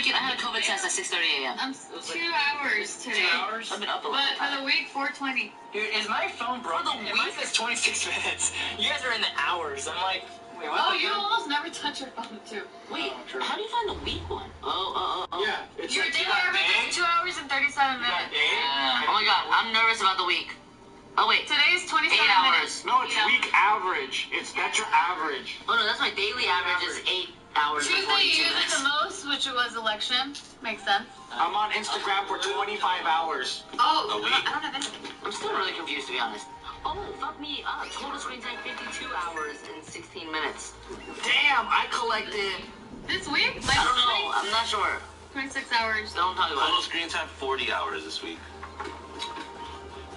weekend, I had a COVID test at 6:30 a.m. I'm 2 hours today. 2 hours? I've been up a lot. But for the week, 420. Dude, is my phone broken? For the week? Mine says 26 minutes. You guys are in the hours. I'm like, wait, what? Oh, you almost never touch your phone, too. Wait, how do you find the week one? Yeah, it's Your like daily average is 2 hours and 37 minutes. Oh my god, I'm nervous about the week. Oh wait, Today is 27 8 hours. minutes. No, it's week average. That's your average. Oh no, that's my daily average is 8 hours and Tuesday 42 you use it minutes. the most, which was election. Makes sense. I'm on Instagram for 25 hours. Oh, A week? I don't have anything. I'm still really confused to be honest. Oh, fuck me up. Total screen time 52 hours and 16 minutes. Damn, I collected. This week? I don't know, I'm not sure. 26 hours. Don't talk about Total it. screen time 40 hours this week.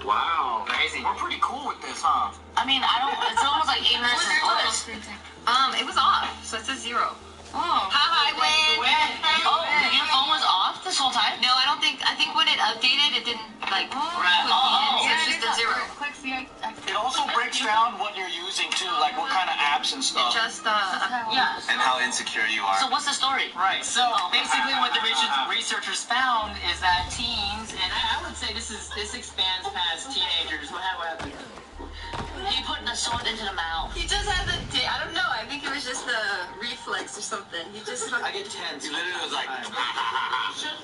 Wow. Crazy. We're pretty cool with this, huh? I mean, I don't, it's almost like 8 minutes is plus. It was off, so it says 0. Oh. Hi, Win. Oh, your phone was off this whole time? No, I think when it updated, it didn't, like, put me in, so it's just a 0. Click see, It also breaks down what you're using too, like what kind of apps and stuff. Just, Yeah. And how insecure you are. So what's the story? Right, so basically what the researchers found is that teens, and I would say this expands past teenagers. What happened? He put the sword into the mouth. He just had the, I don't know, I think it was just the reflex or something. He just I get tense. He literally was like,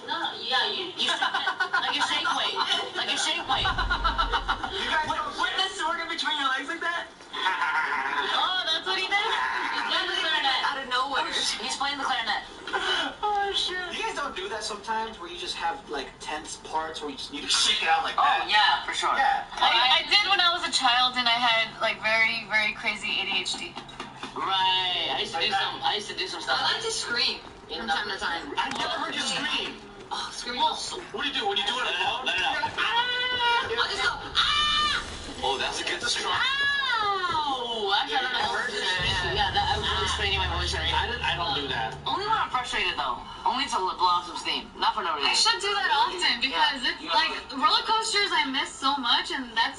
No, yeah, you should like a shake weight. Like a shake weight. You guys put the sword in between your legs like that? Oh, that's what he did? He's playing the clarinet. out of nowhere. He's playing the clarinet. Oh shit. You guys don't do that sometimes where you just have like tense parts where you just need to shake it out like Oh, that? yeah, for sure. Yeah. I did when I was a child and I had like very, very crazy ADHD. Right. I used to do some stuff. I like to scream from time to time. I never heard you scream. Oh, screaming. Well, What do you do when you do it alone? let it out. I'll just go, ah! Oh, that's a good description. Ow! Actually, I don't know. Yeah, that, I was explaining my voice already. I don't do that. Only when I'm frustrated, though. Only to blow off some steam. Not for no I reason. should do that often because it's like roller coasters I miss so much and that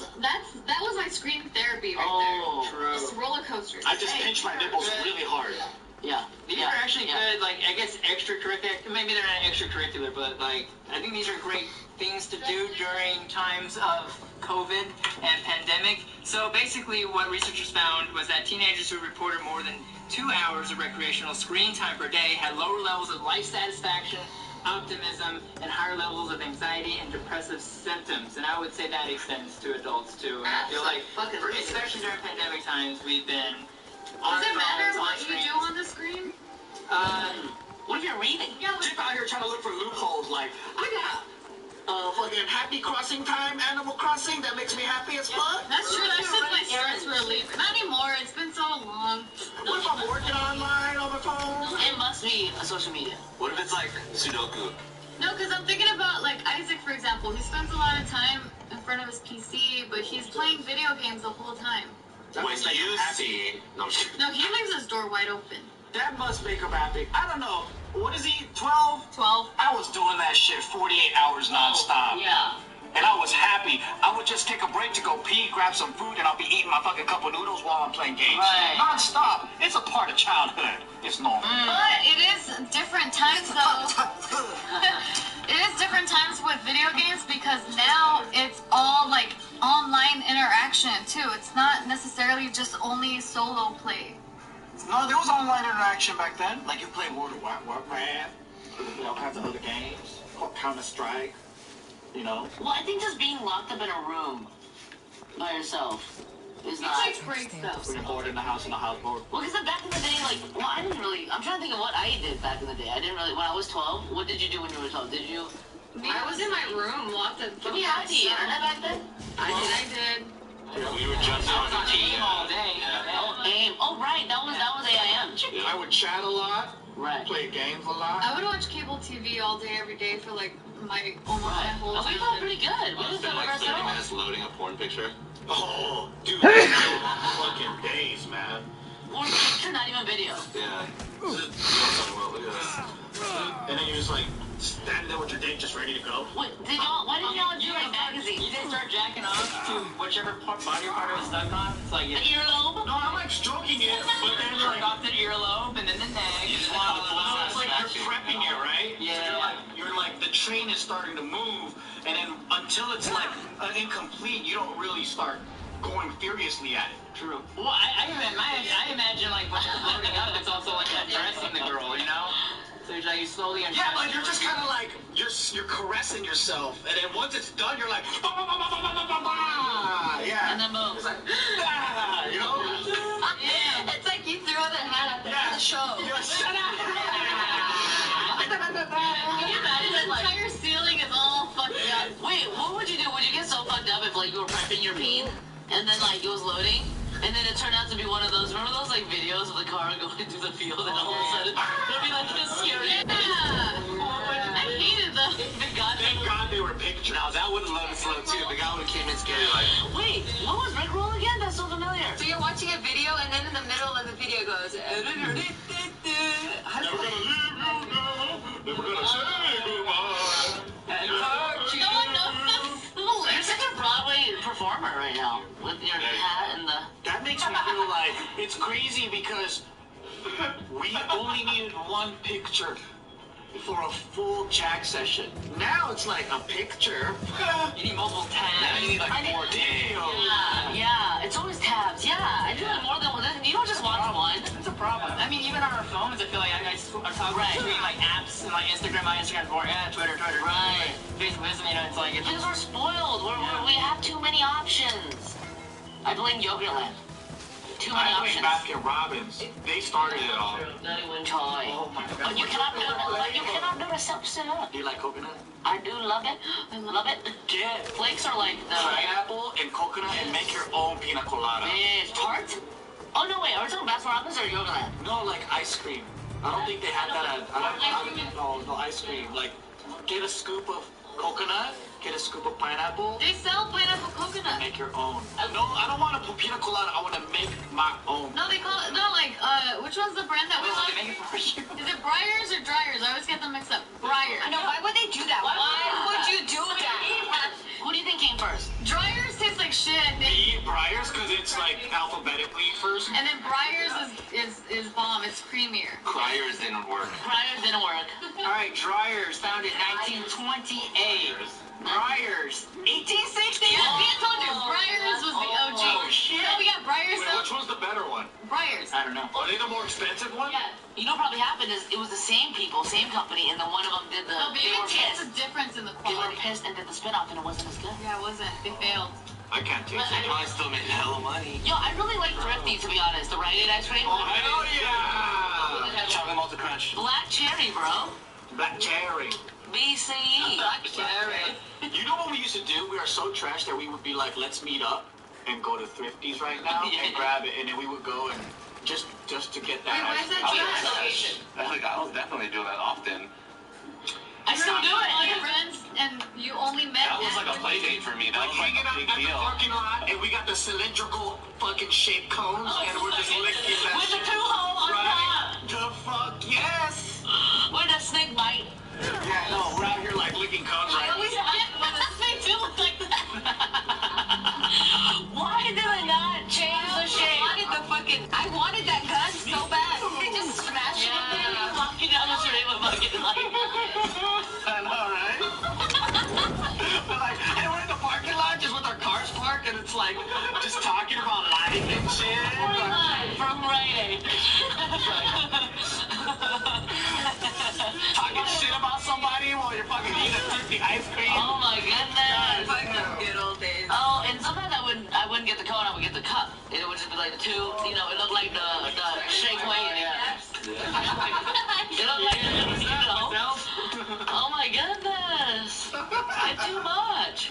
was my scream therapy right Oh, there. Just roller coasters. I just pinch my nipples really hard. Yeah. These are actually good, like, I guess extracurricular, maybe they're not extracurricular, but like, I think these are great things to do during times of COVID and pandemic. So basically what researchers found was that teenagers who reported more than 2 hours of recreational screen time per day had lower levels of life satisfaction, optimism, and higher levels of anxiety and depressive symptoms. And I would say that extends to adults too. And I feel like, especially during pandemic times, we've been on Does it matter phones, on what you screens. do on the screen? What if you're reading? Chip out here trying to look for loopholes like, I got fucking happy crossing time, Animal Crossing, that makes me happy as fuck. That's true. That's just my stress relief. Not anymore. It's been so long. What if I'm working online on my phone? It must be a social media. What if it's like Sudoku? No, because I'm thinking about like Isaac, for example. He spends a lot of time in front of his PC, but he's playing video games the whole time. When you see... No, I'm just kidding. No, he leaves his door wide open. That must make him happy. I don't know. What is he, 12? 12. I was doing that shit 48 hours nonstop. Yeah. And I was happy. I would just take a break to go pee, grab some food, and I'll be eating my fucking cup of noodles while I'm playing games. Right. Nonstop. It's a part of childhood. It's normal. But it is different times though. It is different times with video games because now it's all like online interaction too. It's not necessarily just only solo play. No, there was online interaction back then. Like you play World of Warcraft, all kinds of other games, Counter-Strike, you know. Well, I think just being locked up in a room by yourself is It not. takes breaks though. When you're bored in the house board. Well, because back in the day, like, well, I didn't really. I'm trying to think of what I did back in the day. I didn't really. When I was 12, what did you do when you were 12? Did you? I was in my room locked up. You had the internet back then? I did. We were just on the Game all day. Oh, AIM. Oh, right. That was AIM. I would chat a lot, Right. play games a lot. I would watch cable TV all day, every day for like my almost my Right. whole Oh, we felt childhood. pretty good. We I didn't spent feel like 30 ourselves. minutes loading a porn picture. Oh, dude, fucking days, man. Or picture, not even video. Yeah. Look at this. And then you're just like standing there with your date just ready to go. Wait, why didn't y'all do like You magazines? didn't start jacking off to whichever body part it was stuck on. It's like The earlobe? No, I'm like stroking it, but then jerk like, off the earlobe and then the neck. You just and have to then pull no, it's like Back you're to- prepping it, right? Yeah. train is starting to move, and then until it's like incomplete, you don't really start going furiously at it. True. Well, I imagine like when it's loading up, it's also like undressing the girl, you know? So you're like you slowly undress. Yeah, but you're just kind of like you're caressing yourself, and then once it's done, you're like, bah, bah, bah, bah, bah, bah, bah, bah. Yeah. And then boom. It's like, ah, you know? Yeah. It's like you throw the hat at the show. Yeah, shut up. Can you imagine the entire ceiling is all fucked up? Wait, what would you do? Would you get so fucked up if like you were prepping your peen and then like it was loading and then it turned out to be one of those, remember those like videos of the car going through the field and all of a sudden there'd be like this scary. Yeah. I hated those. Thank God they were pictures. Now that would have loved it slow too. The guy would have came in scary like. Wait, what was Rickroll again? That's so familiar. So you're watching a video, and then in the middle of the video goes. Never gonna leave you now. Never gonna say goodbye. No one knows this. You're such a Broadway performer right now with your hat and the. That makes me feel like it's crazy because we only needed one picture for a full jack session. Now it's like a picture. You need multiple tabs. Now you need like 4 days. Yeah, it's always tabs. Yeah, I do it more than one. You don't just watch one. That's a problem. I mean, even on our phones, I feel like I talk Right. between like apps and like Instagram, my Instagram, Twitter. Right. Facebook, you know, it's like it's Because we're spoiled. We have too many options. I blame Yogurtland. Too many I think options. Baskin Robbins, they started it all. Toy. Oh my God. But you cannot do the substance. Do you like coconut? I do love it. I love it. Get Flakes are like the pineapple and coconut and make your own pina colada. tart. Oh no, wait. Are we talking Baskin Robbins or Yogurtland? No, like ice cream. I don't think they had that at no ice cream. Like, get a scoop of coconut, get a scoop of pineapple, They sell pineapple coconut. make your own. No, I don't want to put pina colada. I want to make my own. No, they call it, no, like, which one's the brand that we Well, like? they make it for you. Is it Briars or Dryers? I always get them mixed up. Briars. I know. Why would they do that? Why would you do that? Who do you think came first? Dryers taste like shit. Me, Briars, because it's like alphabetically first. And then Briars is bomb. It's creamier. Criers didn't work. Prior didn't work. All right, Dryers, founded 1928. Dryers, 1860. Yeah, I told you, Briars was the OG. Oh, shit. Oh yeah, Briars. Wait, which one's the better one? Briars. I don't know. Are they the more expensive one? Yeah. You know what probably happened is it was the same people, same company, and then one of them did the. No, but you they can were taste pissed. the difference in the They were quality. pissed and did the spin-off and it wasn't as good. Yeah, it wasn't. They failed. I can't taste They it. probably still made hella money. Yo, I really like Thrifty to be honest. The Rite Aid ice cream. Oh, hell yeah! Chocolate malted crunch. Black cherry, bro. Black cherry. BCE. You know what we used to do? We are so trash that we would be like, let's meet up and go to Thrifties right now and grab it, and then we would go and just to get that. Wait, where's that I trash? was definitely doing that often. I still do All it. your friends and you only met. That was like a play date for me. That Like was like hanging a out big at the deal. parking lot, and we got the cylindrical fucking shaped cones, and we're just licking that With the shit. two-hole on top. Right? The fuck yes! With a snake bite. Yeah, no, we're out here like licking cones I right always get when the snake do look like that. Why did I not change the shape? I wanted that gun so bad. They just smashed it. Walking down the street with fucking like. I know, right? We're like, hey, we're in the parking lot just with our cars parked, and it's like, just talking about life and shit. From Rite Aid. Talking shit about somebody while you're fucking eating a thrifty ice cream. Oh my goodness. Good old days. Oh, and sometimes I wouldn't get the cone, I would get the cup. It would just be like the two, you know, it looked like the shake weight. It looked like the, you know. Oh my goodness. It's too much.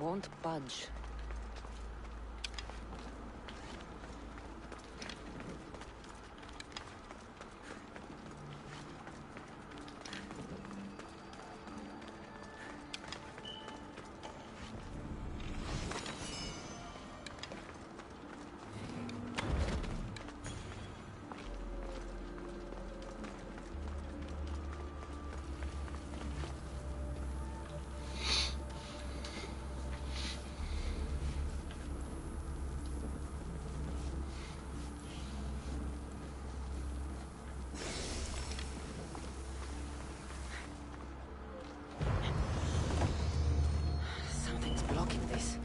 won't budge. Blocking this.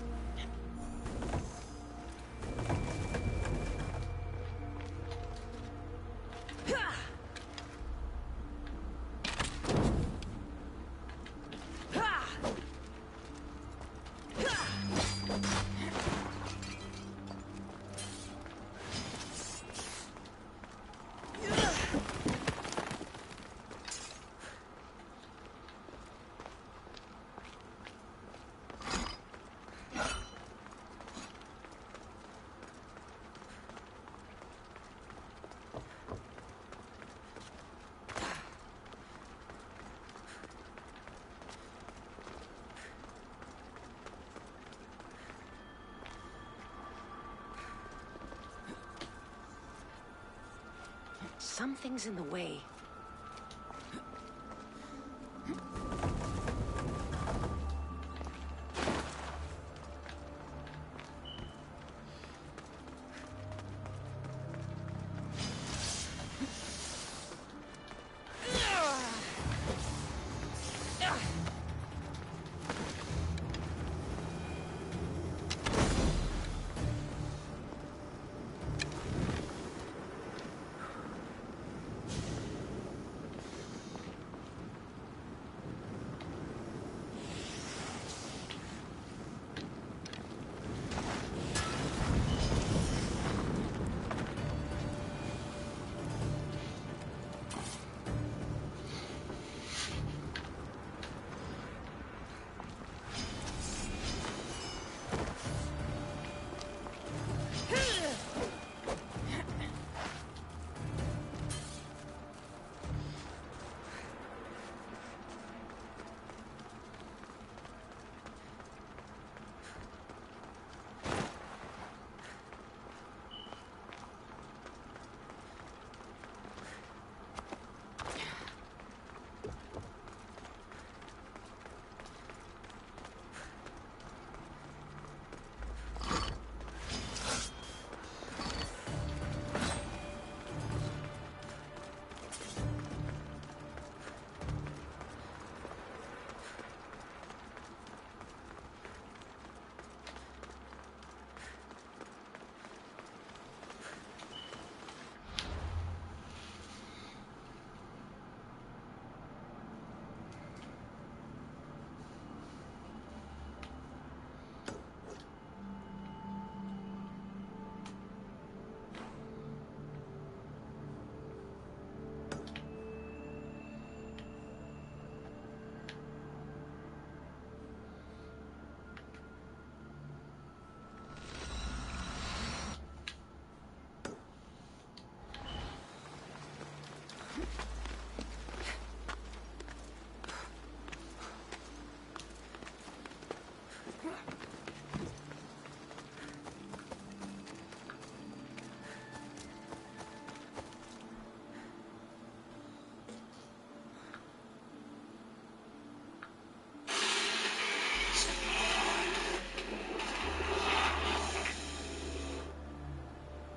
Something's in the way.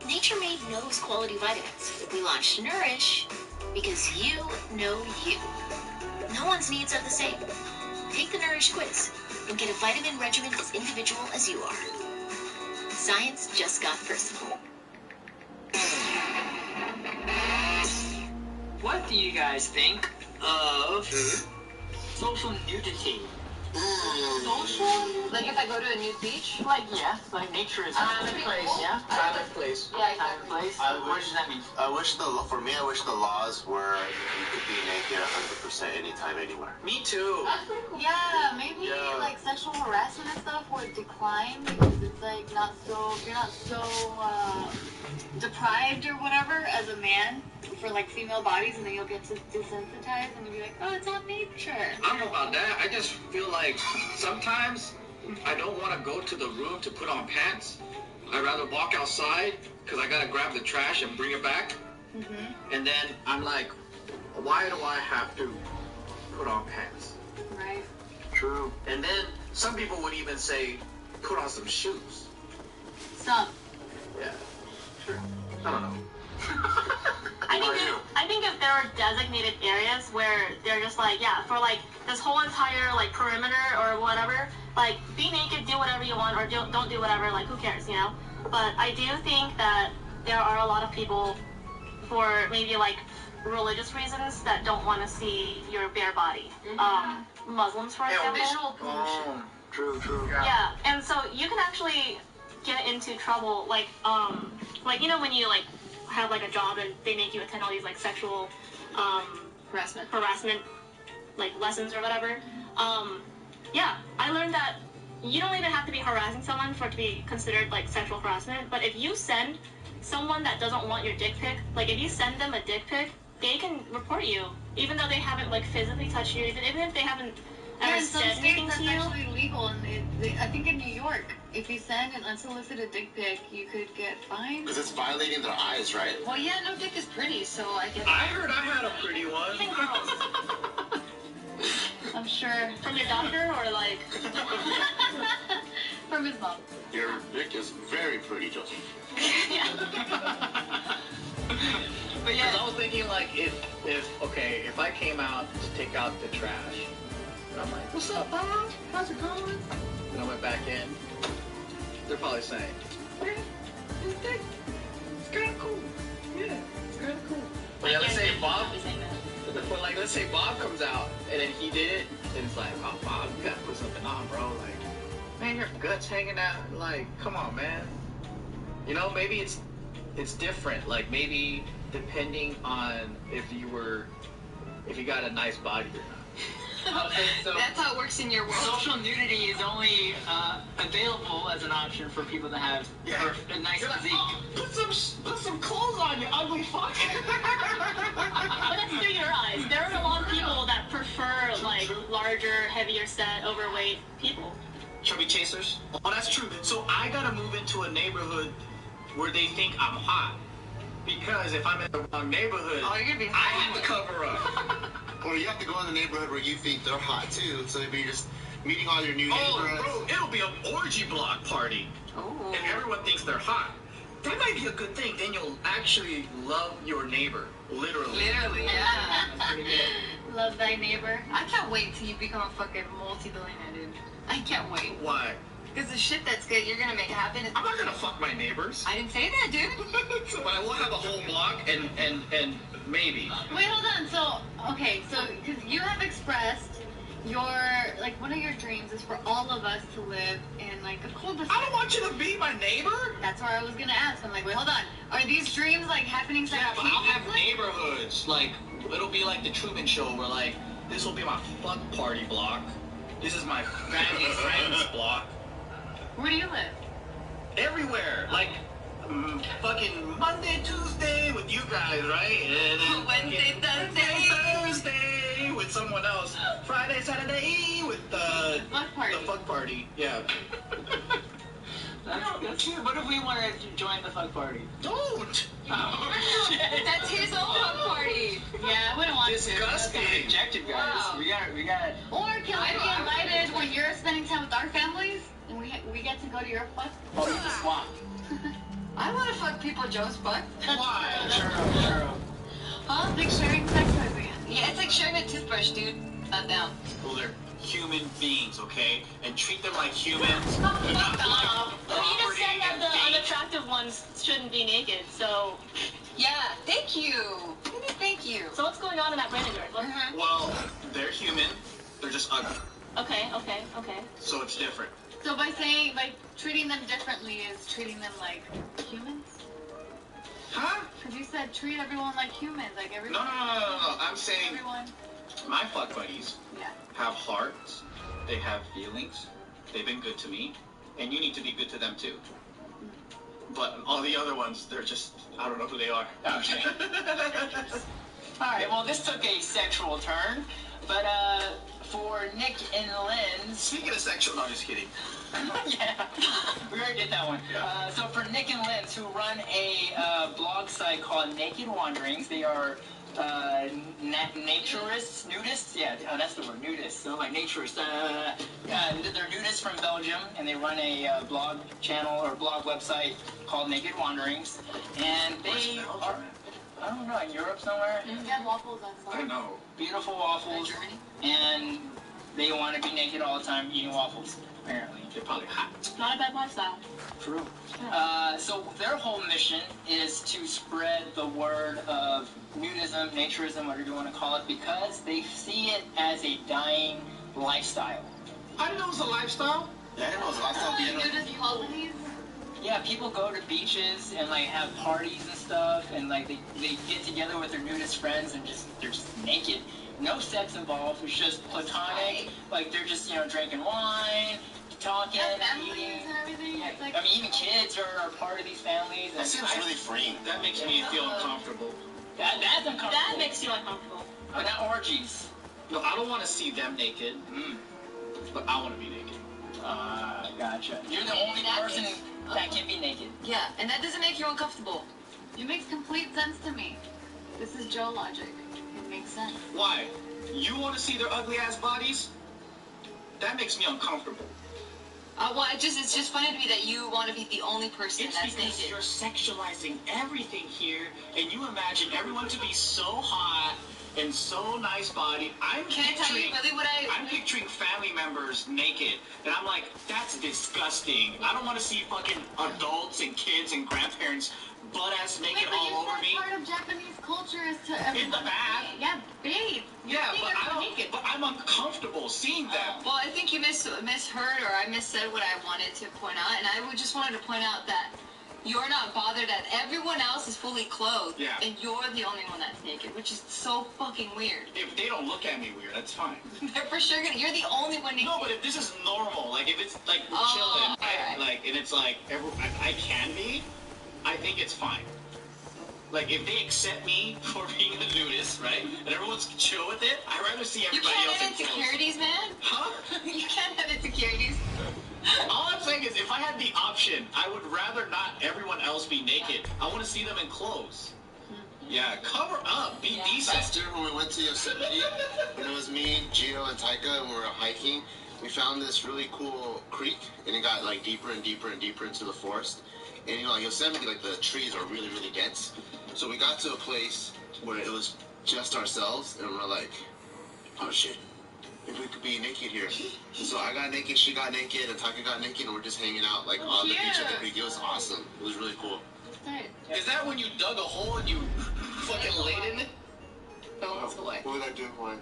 Nature Made knows quality vitamins. We launched Nourish because you know you. No one's needs are the same. Take the Nourish quiz and get a vitamin regimen as individual as you are. Science just got personal. What do you guys think of social nudity? Social? Like if I go to a new beach? Like, yeah, like nature is Time and place. Yeah. Time and place. Yeah, Time and place. What does that mean? I wish the laws were you could be naked 100% anytime, anywhere. Me too. Yeah, maybe Yeah. like sexual harassment and stuff would decline because it's like not so you're not so deprived or whatever as a man for like female bodies, and then you'll get to desensitize and you'll be like, oh, it's all nature. I don't know about that. I just feel like sometimes I don't want to go to the room to put on pants. I'd rather walk outside because I gotta grab the trash and bring it back. And then I'm like, why do I have to put on pants? Right. True. And then some people would even say, put on some shoes. Some. Yeah. Sure. I don't know. I think if there were designated areas where they're just like, yeah, for like this whole entire like perimeter or whatever, like be naked, do whatever you want, or don't do whatever, like who cares, you know? But I do think that there are a lot of people for maybe like religious reasons that don't want to see your bare body. Muslims, for example. Visual pollution. True. Yeah, and so you can actually get into trouble, like you know when you like have like a job and they make you attend all these like sexual harassment like lessons or whatever. Yeah, I learned that you don't even have to be harassing someone for it to be considered like sexual harassment. But if you send someone that doesn't want your dick pic, like if you send them a dick pic, they can report you, even though they haven't like physically touched you, even if they haven't Yeah, ever in some said anything states to that's you. actually legal, and I think in New York, if you send an unsolicited dick pic, you could get fined. Because it's violating their eyes, right? Well, yeah, no dick is pretty, so I guess. I heard I had a pretty one. Even girls. I'm sure. From your doctor or like From his mom. Your dick is very pretty, Joseph. But Because I yeah, was thinking like if I came out to take out the trash, and I'm like, what's up, Bob? How's it going? And I went back in. They're probably saying, okay, it's kind of cool. Yeah, it's kind of cool. But yeah, let's say Bob. But like, let's say Bob comes out and then he did it, and it's like, oh Bob, you gotta put something on, bro. Like, man, your guts hanging out. Like, come on, man. You know, maybe it's different. Like maybe depending on if you got a nice body or not. so That's how it works in your world. social nudity is only available as an option for people that have a nice You're like, physique. oh, put some clothes on, you ugly fuck. But that's through your eyes. There are a lot of people that prefer like larger, heavier set, overweight people. Chubby chasers? Oh, that's true. So I gotta move into a neighborhood where they think I'm hot. Because if I'm in the wrong neighborhood, Oh, you're gonna be. I have to cover up. Or you have to go in the neighborhood where you think they're hot too. So maybe you're just meeting all your new neighbors. Oh, bro, it'll be an orgy block party. Oh. And everyone thinks they're hot. That might be a good thing. Then you'll actually love your neighbor. Literally. Literally, yeah. That's pretty good. Love thy neighbor. I can't wait till you become a fucking multi-billionaire, dude. I can't wait. Why? Because the shit that's good you're gonna make happen is. I'm not gonna fuck my neighbors. I didn't say that, dude. So, but I will have a whole block and maybe. Wait, hold on. So, okay, so because you have expressed your like one of your dreams is for all of us to live in like a cul-de-sac. I don't want you to be my neighbor. That's where I was gonna ask. I'm like, wait, hold on. Are these dreams like happening Yeah, but I'll have simultaneously? neighborhoods. Like, it'll be like the Truman Show where, like, this will be my fuck party block. This is my family friends block. Where do you live? Everywhere. Like, fucking Monday, Tuesday with you guys, right? And then Wednesday, Thursday with someone else. Friday, Saturday with the Fuck party. The fuck party. Yeah. That's good. What if we want to join the fuck party? Don't. Oh, shit. That's his own fuck party. Yeah, I wouldn't want Disgusting. Rejected, guys. Wow. We got it. to. Or can we be invited when you're spending time with our families and we get to go to your fuck? Oh, you can swap. I want to fuck people Joe's butt. Why? Sure. Huh? It's like sharing sex toys again. Yeah, it's like sharing a toothbrush, dude. Not down. Well, they're human beings, okay? And treat them like humans. Not like But you just property said that and the things. unattractive ones shouldn't be naked, so. Yeah, thank you. Thank you. So what's going on in that brain of yours? Well, they're human. They're just ugly. Okay. So it's different. So by treating them differently is treating them like humans? Huh? Because you said treat everyone like humans, like everyone. No. I'm saying Everyone. my fuck buddies Yeah. have hearts. They have feelings. They've been good to me, and you need to be good to them too. But all the other ones, they're just, I don't know who they are. Okay. Alright, well this took a sexual turn, but for Nick and Lynn's... Speaking of sexual, no, just kidding. Yeah, we already did that one. So for Nick and Lynn's, who run a blog site called Naked Wanderings, they are naturists, nudists? Yeah, that's the word, nudists. So like naturists. They're nudists from Belgium, and they run a blog channel or blog website called Naked Wanderings. And they are, I don't know, in Europe somewhere? They have waffles outside. I know. Beautiful waffles. Germany? And they want to be naked all the time eating waffles, apparently. They're probably hot. Not a bad lifestyle. True. So their whole mission is to spread the word of nudism, naturism, whatever you want to call it, because they see it as a dying lifestyle. I didn't know it was a lifestyle. Yeah, I didn't know it was a lifestyle. Nudist colonies? Yeah, people go to beaches and like have parties and stuff, and like they get together with their nudist friends and they're just naked. No sex involved. It's just platonic. Like they're just drinking wine, talking, Families eating. and everything. Yeah, It's like, I mean, even kids are part of these families. That seems really freeing. That makes me feel uncomfortable. That's uncomfortable. That makes you uncomfortable. But not orgies. No, I don't want to see them naked, but I want to be naked. Gotcha. You're the only person that can be naked. yeah, and that doesn't make you uncomfortable. It makes complete sense to me. This is Joe logic. It makes sense. Why? You want to see their ugly ass bodies? That makes me uncomfortable. Well, it's just funny to me that you want to be the only person It's that's because naked. you're sexualizing everything here, and you imagine everyone to be so hot and so nice body. Can I tell you really what I'm picturing family members naked, and I'm like, that's disgusting. I don't want to see fucking adults and kids and grandparents butt-ass naked Wait, but all over me. part of Japanese culture is to everyone. In the bath. Yeah, bathe. Yeah, Seeing but everyone naked. but I'm uncomfortable seeing them. Well, I think you misheard or I missaid what I wanted to point out, and I just wanted to point out that you're not bothered that everyone else is fully clothed, Yeah. and you're the only one that's naked, which is so fucking weird. If they don't look at me weird, that's fine. They're for sure gonna. You're the only one naked. No, but if this is normal, like if it's like we're Oh, chilling, alright. like and it's like I can be, I think it's fine. Like if they accept me for being a nudist, right, and everyone's chill with it, I'd rather see You everybody can't else have in clothes. insecurities, man. Huh? You can't have insecurities. All I'm saying is, if I had the option, I would rather not everyone else be naked. I want to see them in clothes. Yeah, cover up, be decent. Last year when we went to Yosemite, when it was me, Gio, and Taika, and we were hiking, we found this really cool creek, and it got like deeper and deeper and deeper into the forest. And like Yosemite, like the trees are really, really dense. So we got to a place where it was just ourselves, and we're like, oh shit, if we could be naked here. And so I got naked, she got naked, and Taika got naked, and we're just hanging out like on the beach at the creek. It was awesome. It was really cool. Is that when you dug a hole and you fucking laid in it? No, that's the way. What would I do? Why?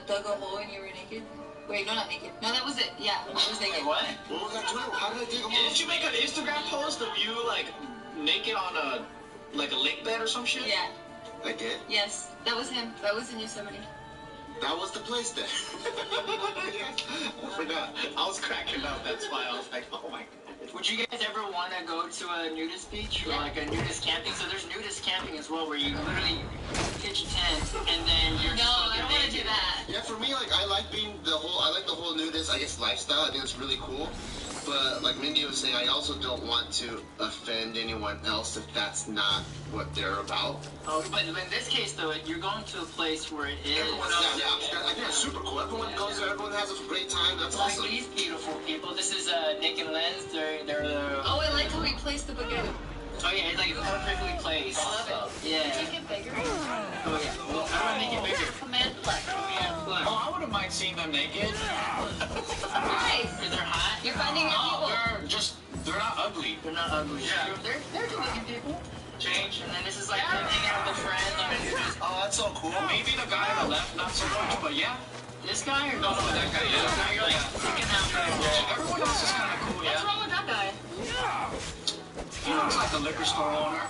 Dug a hole and you were naked? Wait, no, not naked. No, that was it. Yeah, I was naked. What? What was I doing? How did I dig a hole? Didn't you make an Instagram post of you like naked on a lake bed or some shit? Yeah. I did? Yes, that was him. That was in Yosemite. That was the place then. I forgot. I was cracking up. That's why I was like, oh my god. Would you guys ever want to go to a nudist beach or like a nudist camping? So there's nudist camping as well, where you literally pitch a tent and then you're No, I don't want to do that. Yeah, for me, like I like the whole nudist, I guess, lifestyle. I think it's really cool. But like Mindy was saying, I also don't want to offend anyone else if that's not what they're about. Oh, but in this case though, you're going to a place where it is. Everyone else, I think it's super cool. Everyone goes there, everyone has a great time. That's Like awesome. these beautiful people. This is Nick and Lynn's. They're Oh, I like how he placed the baguette. oh yeah, it's like perfectly placed. I love it. Yeah. Make it bigger. Oh yeah. Well, I'm gonna make it bigger. Command flex. Oh, I wouldn't mind seeing them naked. Nice. Is they're hot? You're finding your No, people. they're not ugly. They're not ugly. Yeah. They're good looking people. Change, and then this is like them hanging out with their friends on a nudist. Oh, that's so cool. Maybe the guy on the left, not so much, but yeah. This guy or no, that guy? Yeah, that guy. You're like freaking out. Yeah. Everyone else is kind of cool. What's Yeah. wrong with that guy? He looks like a liquor store owner.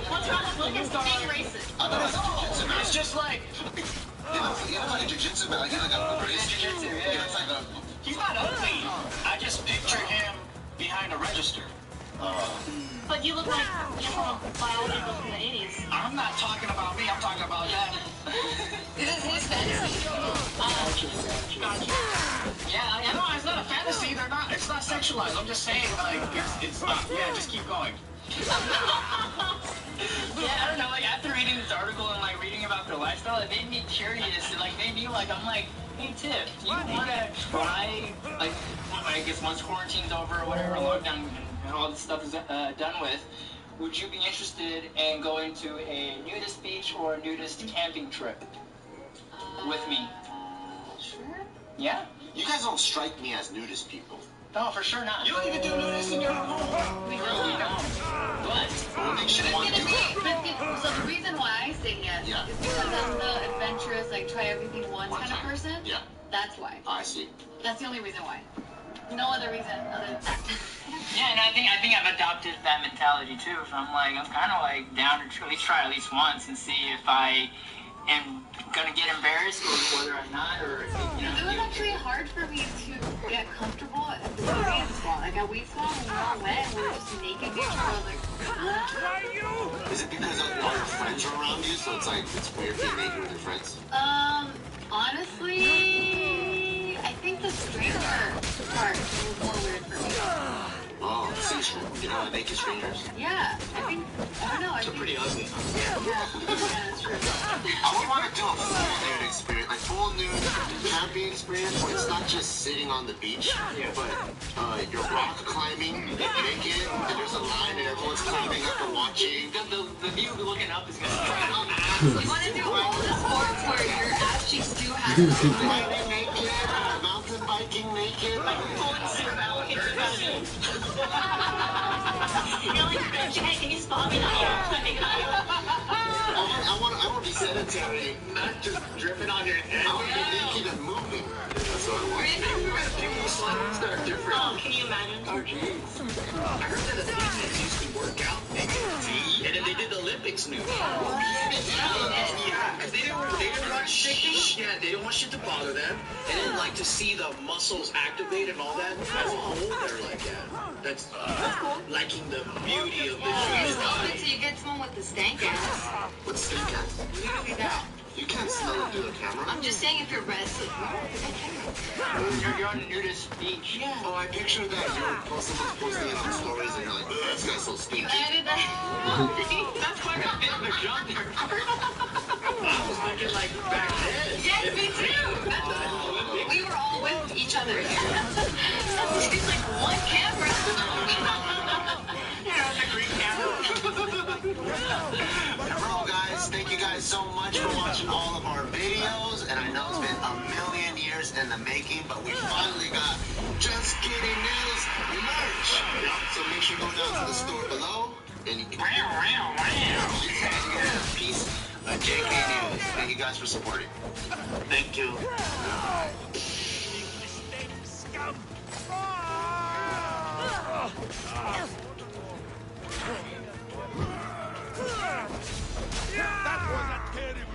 What's wrong with being racist? I thought it was a jiu-jitsu match. It's just like He looks like a jiu-jitsu match. Like he's like a brace. jiu-jitsu. Yeah, it's like a. he's not ugly. I just picture him behind a register. But you look like you're from a biology book from the 80s. I'm not talking about me. I'm talking about that. This is his fantasy. Gotcha. Yeah, no, it's not a fantasy. They're not. It's not sexualized. I'm just saying, like, it's not. Yeah, just keep going. Yeah, I don't know. Like after reading this article and like reading about their lifestyle, it made me curious. It like made me like, I'm like, hey Tiff, do you want to try like, I guess once quarantine's over or whatever, lockdown and all this stuff is done with, would you be interested in going to a nudist beach or a nudist camping trip with me? Sure. Yeah? You guys don't strike me as nudist people. No, for sure not. You don't even do nudist in your home. We really don't. But What makes you want to do it? So the reason why I say yes Yeah. is because I'm the adventurous, like try everything once One kind of time. person. Yeah, That's why. I see. That's the only reason why. No other reason other than that. yeah, and I think I've adopted that mentality too. So I'm kind of like down to at least try at least once and see if I am gonna get embarrassed or whether I'm not, or you know. It was actually hard for me to get comfortable at the weed spot. Like at weed spot, when we all went, we were just naked each other. I was like, what? Is it because all your friends are around you, so it's like it's weird being naked with your friends? Honestly, I think the stranger part was more weird for me. Oh, you know, naked strangers. Yeah, I think, I don't know. I They're think, pretty ugly. yeah, that's true. I would want to do a full nude experience, like full nude camping experience, where it's not just sitting on the beach, but you're rock climbing naked, and there's a line, and everyone's climbing up and watching. The view looking up is gonna You want to do all the sports where your ass cheeks do have Climbing naked, mountain biking naked, like You're like, hey, can you spot me? I want to be sedentary, not just dripping on your head. I want to be naked and moving. That's what I want. People slides that are different. Oh, can you imagine? Oh, jeez. I heard that athletes used to work out naked. And then they did the Olympics nude. Yeah, because they didn't want shit. Yeah, they didn't want shit to bother them. And then, like, to see the muscles activate and all that, as a whole, they're like, yeah, that's liking the beauty of the human body. until you get someone with the stank ass. What's stink ass? Literally that. You can't smell it through the camera. I'm just saying if you're restless. You're on a nudist beach. Yeah. Oh, I picture that you're posting it on stories and you're like, this guy's so stinky. Added that. That's quite a bit of a jump there. I was thinking, like, back then. Yes, me too. We were all with each other. It's like one camera. Yeah, the green camera. Bro, guys, thank you guys so much for watching all of our videos. And I know it's been a million years in the making, but we finally got Just Kidding News merch. So make sure you go down to the store below and you can get a piece of JK News. Thank you guys for supporting. Thank you. That was terrible.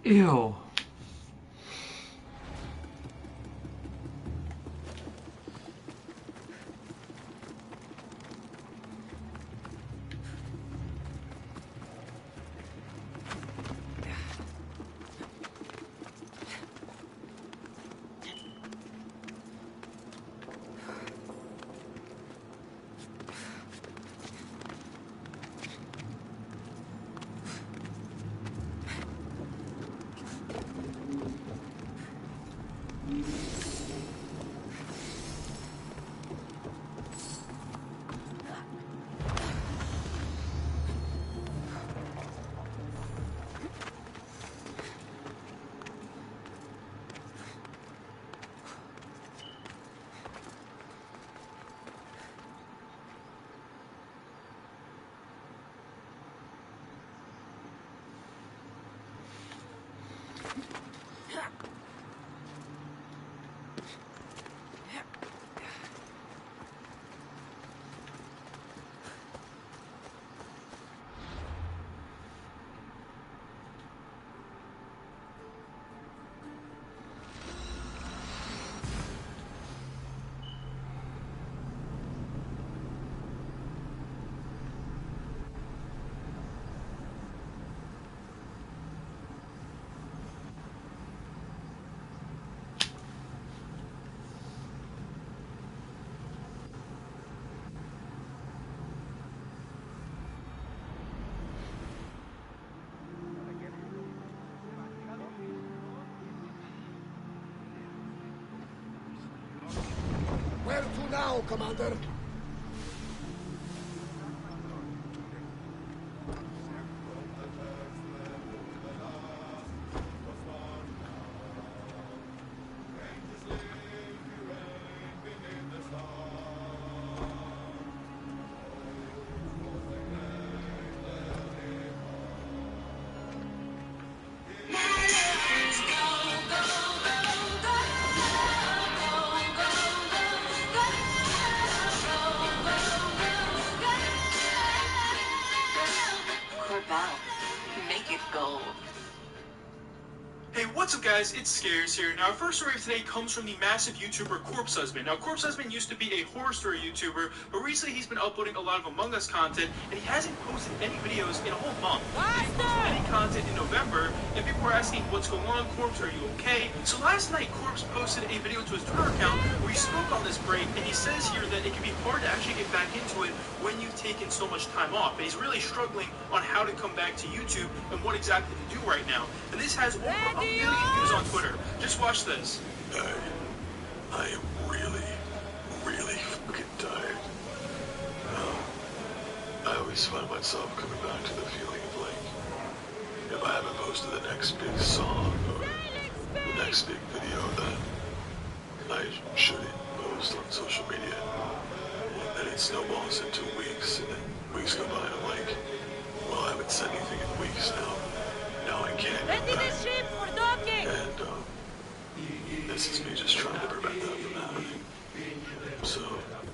Ew. Where to now, Commander? Make it gold. Hey, what's up guys, it's Scares here. Now our first story of today comes from the massive YouTuber Corpse Husband. Now Corpse Husband used to be a horror story YouTuber, but recently he's been uploading a lot of Among Us content, and he hasn't posted any videos in a whole month. He posted any content in November, and people were asking, what's going on, Corpse, are you okay? So last night, Corpse posted a video to his Twitter account where he spoke on this break, and he says here that it can be hard to actually get back into it when you've taken so much time off. But he's really struggling on how to come back to YouTube and what exactly to do right now. And this has over 1 million views on Twitter. Just watch this. I am really fucking tired. I always find myself coming back to the feeling of like, if I haven't posted the next big song or the next big video that I shouldn't post on social media, and then it snowballs into weeks, and then weeks go by and I'm like, well, I haven't said anything in weeks now. Now I can't get back. And this is me just trying to prevent that from happening. So,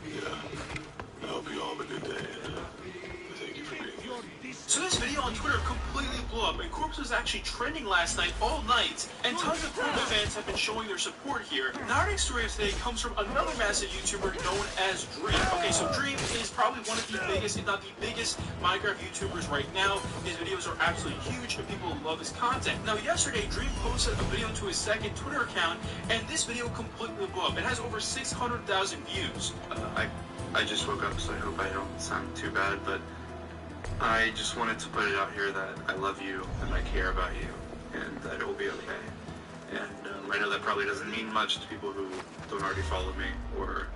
yeah, last night, all night, and tons of Fortnite fans have been showing their support here. Now our next story of today comes from another massive YouTuber known as Dream. Okay, so Dream is probably one of the biggest, if not the biggest, Minecraft YouTubers right now. His videos are absolutely huge, and people love his content. Now, yesterday, Dream posted a video to his second Twitter account, and this video completely blew up. It has over 600,000 views. I just woke up, so I hope I don't sound too bad, but I just wanted to put it out here that I love you and I care about you and that it will be okay. And I know that probably doesn't mean much to people who don't already follow me or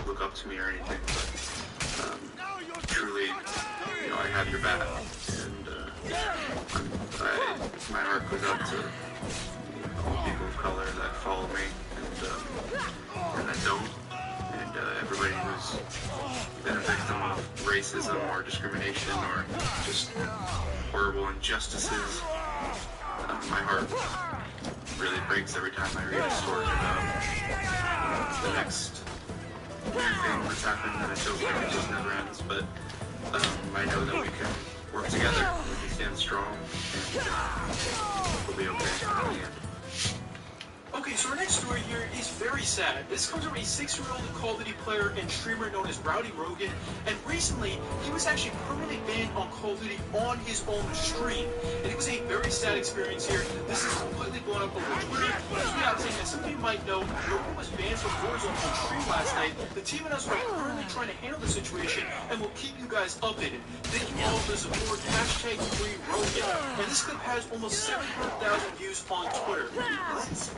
look up to me or anything, but truly, you know, I have your back, and my heart goes out to all people of color that follow me and that don't, and everybody who's been a victim of racism or discrimination or just horrible injustices. My heart really breaks every time I read a story about the next weird thing that's happened, and it feels like it just never ends. But I know that we can work together, we can stand strong, and we'll be okay in the end. Okay, so our next story here is very sad. This comes from a 6-year-old Call of Duty player and streamer known as Rowdy Rogan, and recently, he was actually permanently banned on Call of Duty on his own stream. And it was a very sad experience here. This is completely blown up over Twitter. As we have seen, as some of you might know, Rogan was banned from Warzone on stream last night. The team and us are currently trying to handle the situation, and we'll keep you guys updated. Thank you all for the support. Hashtag #FreeRogan. And this clip has almost 700,000 views on Twitter. What?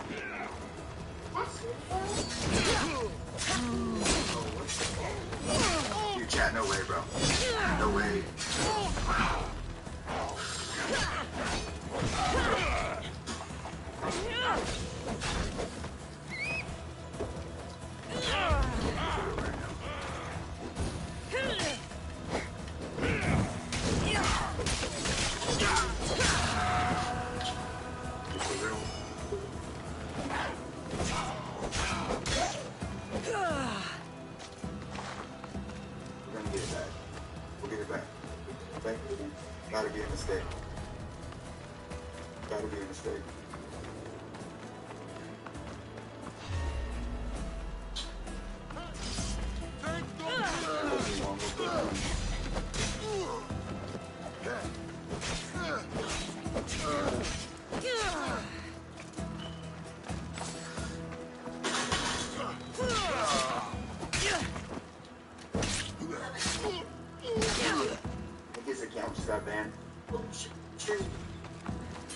You chat, no way, bro. No way. Gotta be a mistake. Gotta be a mistake. His account just got banned.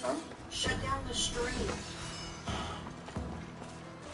Huh? Shut down the stream.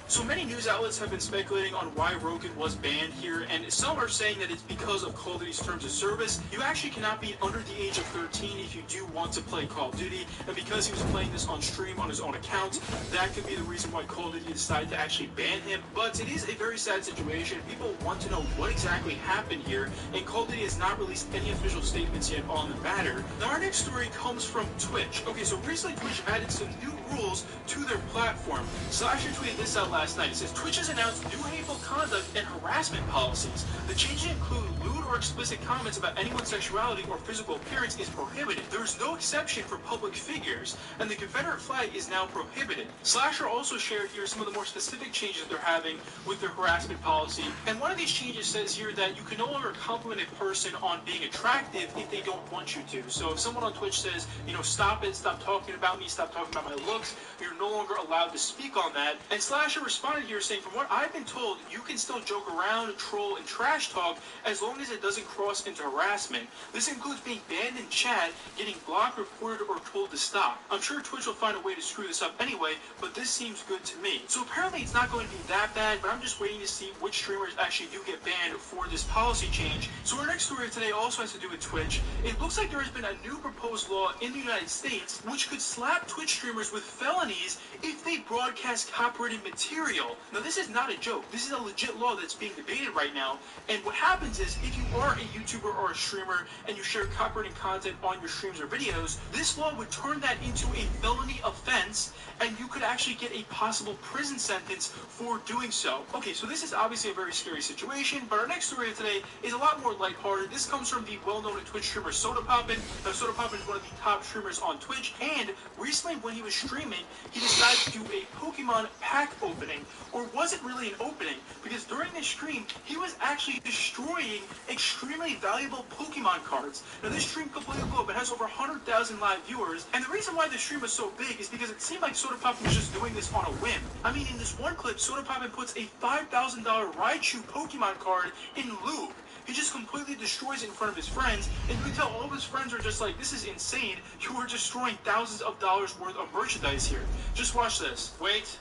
So many news outlets have been speculating on why Rogan was banned here, and some are saying that it's because of Call of Duty's terms of service. You actually cannot be under the age of 13 if you do want to play Call of Duty, and because he was playing this on stream on his own account, that could be the reason why Call of Duty decided to actually ban him. But it is a very sad situation. People want to know what exactly happened here, and Call of Duty has not released any official statements yet on the matter. Now our next story comes from Twitch. Okay, so recently Twitch added some new rules to their platform. Slasher tweeted this out last night. It says Twitch has announced new hateful conduct and harassment policies. The changes include lewd or explicit comments about anyone's sexuality or physical appearance is prohibited. There is no exception for public figures, and the Confederate flag is now prohibited. Slasher also shared here some of the more specific changes they're having with their harassment policy, and one of these changes says here that you can no longer compliment a person on being attractive if they don't want you to. So if someone on Twitch says, you know, stop it, stop talking about me, stop talking about my looks, you're no longer allowed to speak on that. And Slasher responded here saying, from what I've been told, you can still joke around, troll, and trash talk as long as it doesn't cross into harassment. This includes being banned in chat, getting blocked, reported, or told to stop. I'm sure Twitch will find a way to screw this up anyway, but this seems good to me. So apparently it's not going to be that bad, but I'm just waiting to see which streamers actually do get banned for this policy change. So our next story today also has to do with Twitch. It looks like there has been a new proposed law in the United States which could slap Twitch streamers with felonies if they broadcast copyrighted material material. Now, this is not a joke. This is a legit law that's being debated right now. And what happens is, if you are a YouTuber or a streamer and you share copyrighted content on your streams or videos, this law would turn that into a felony offense, and you could actually get a possible prison sentence for doing so. Okay, so this is obviously a very scary situation, but our next story of today is a lot more lighthearted. This comes from the well-known Twitch streamer SodaPoppin. Now, SodaPoppin is one of the top streamers on Twitch, and recently when he was streaming, he decided to do a Pokemon pack opening, or was it really an opening? Because during this stream, he was actually destroying extremely valuable Pokemon cards. Now, this stream completely blew up. It has over 100,000 live viewers, and the reason why the stream was so big is because it seemed like SodaPoppin was just doing this on a whim. I mean, in this one clip, SodaPoppin puts a $5,000 Raichu Pokemon card in lube. He just completely destroys it in front of his friends, and you can tell all of his friends are just like, this is insane. You are destroying thousands of dollars worth of merchandise here. Just watch this. Wait.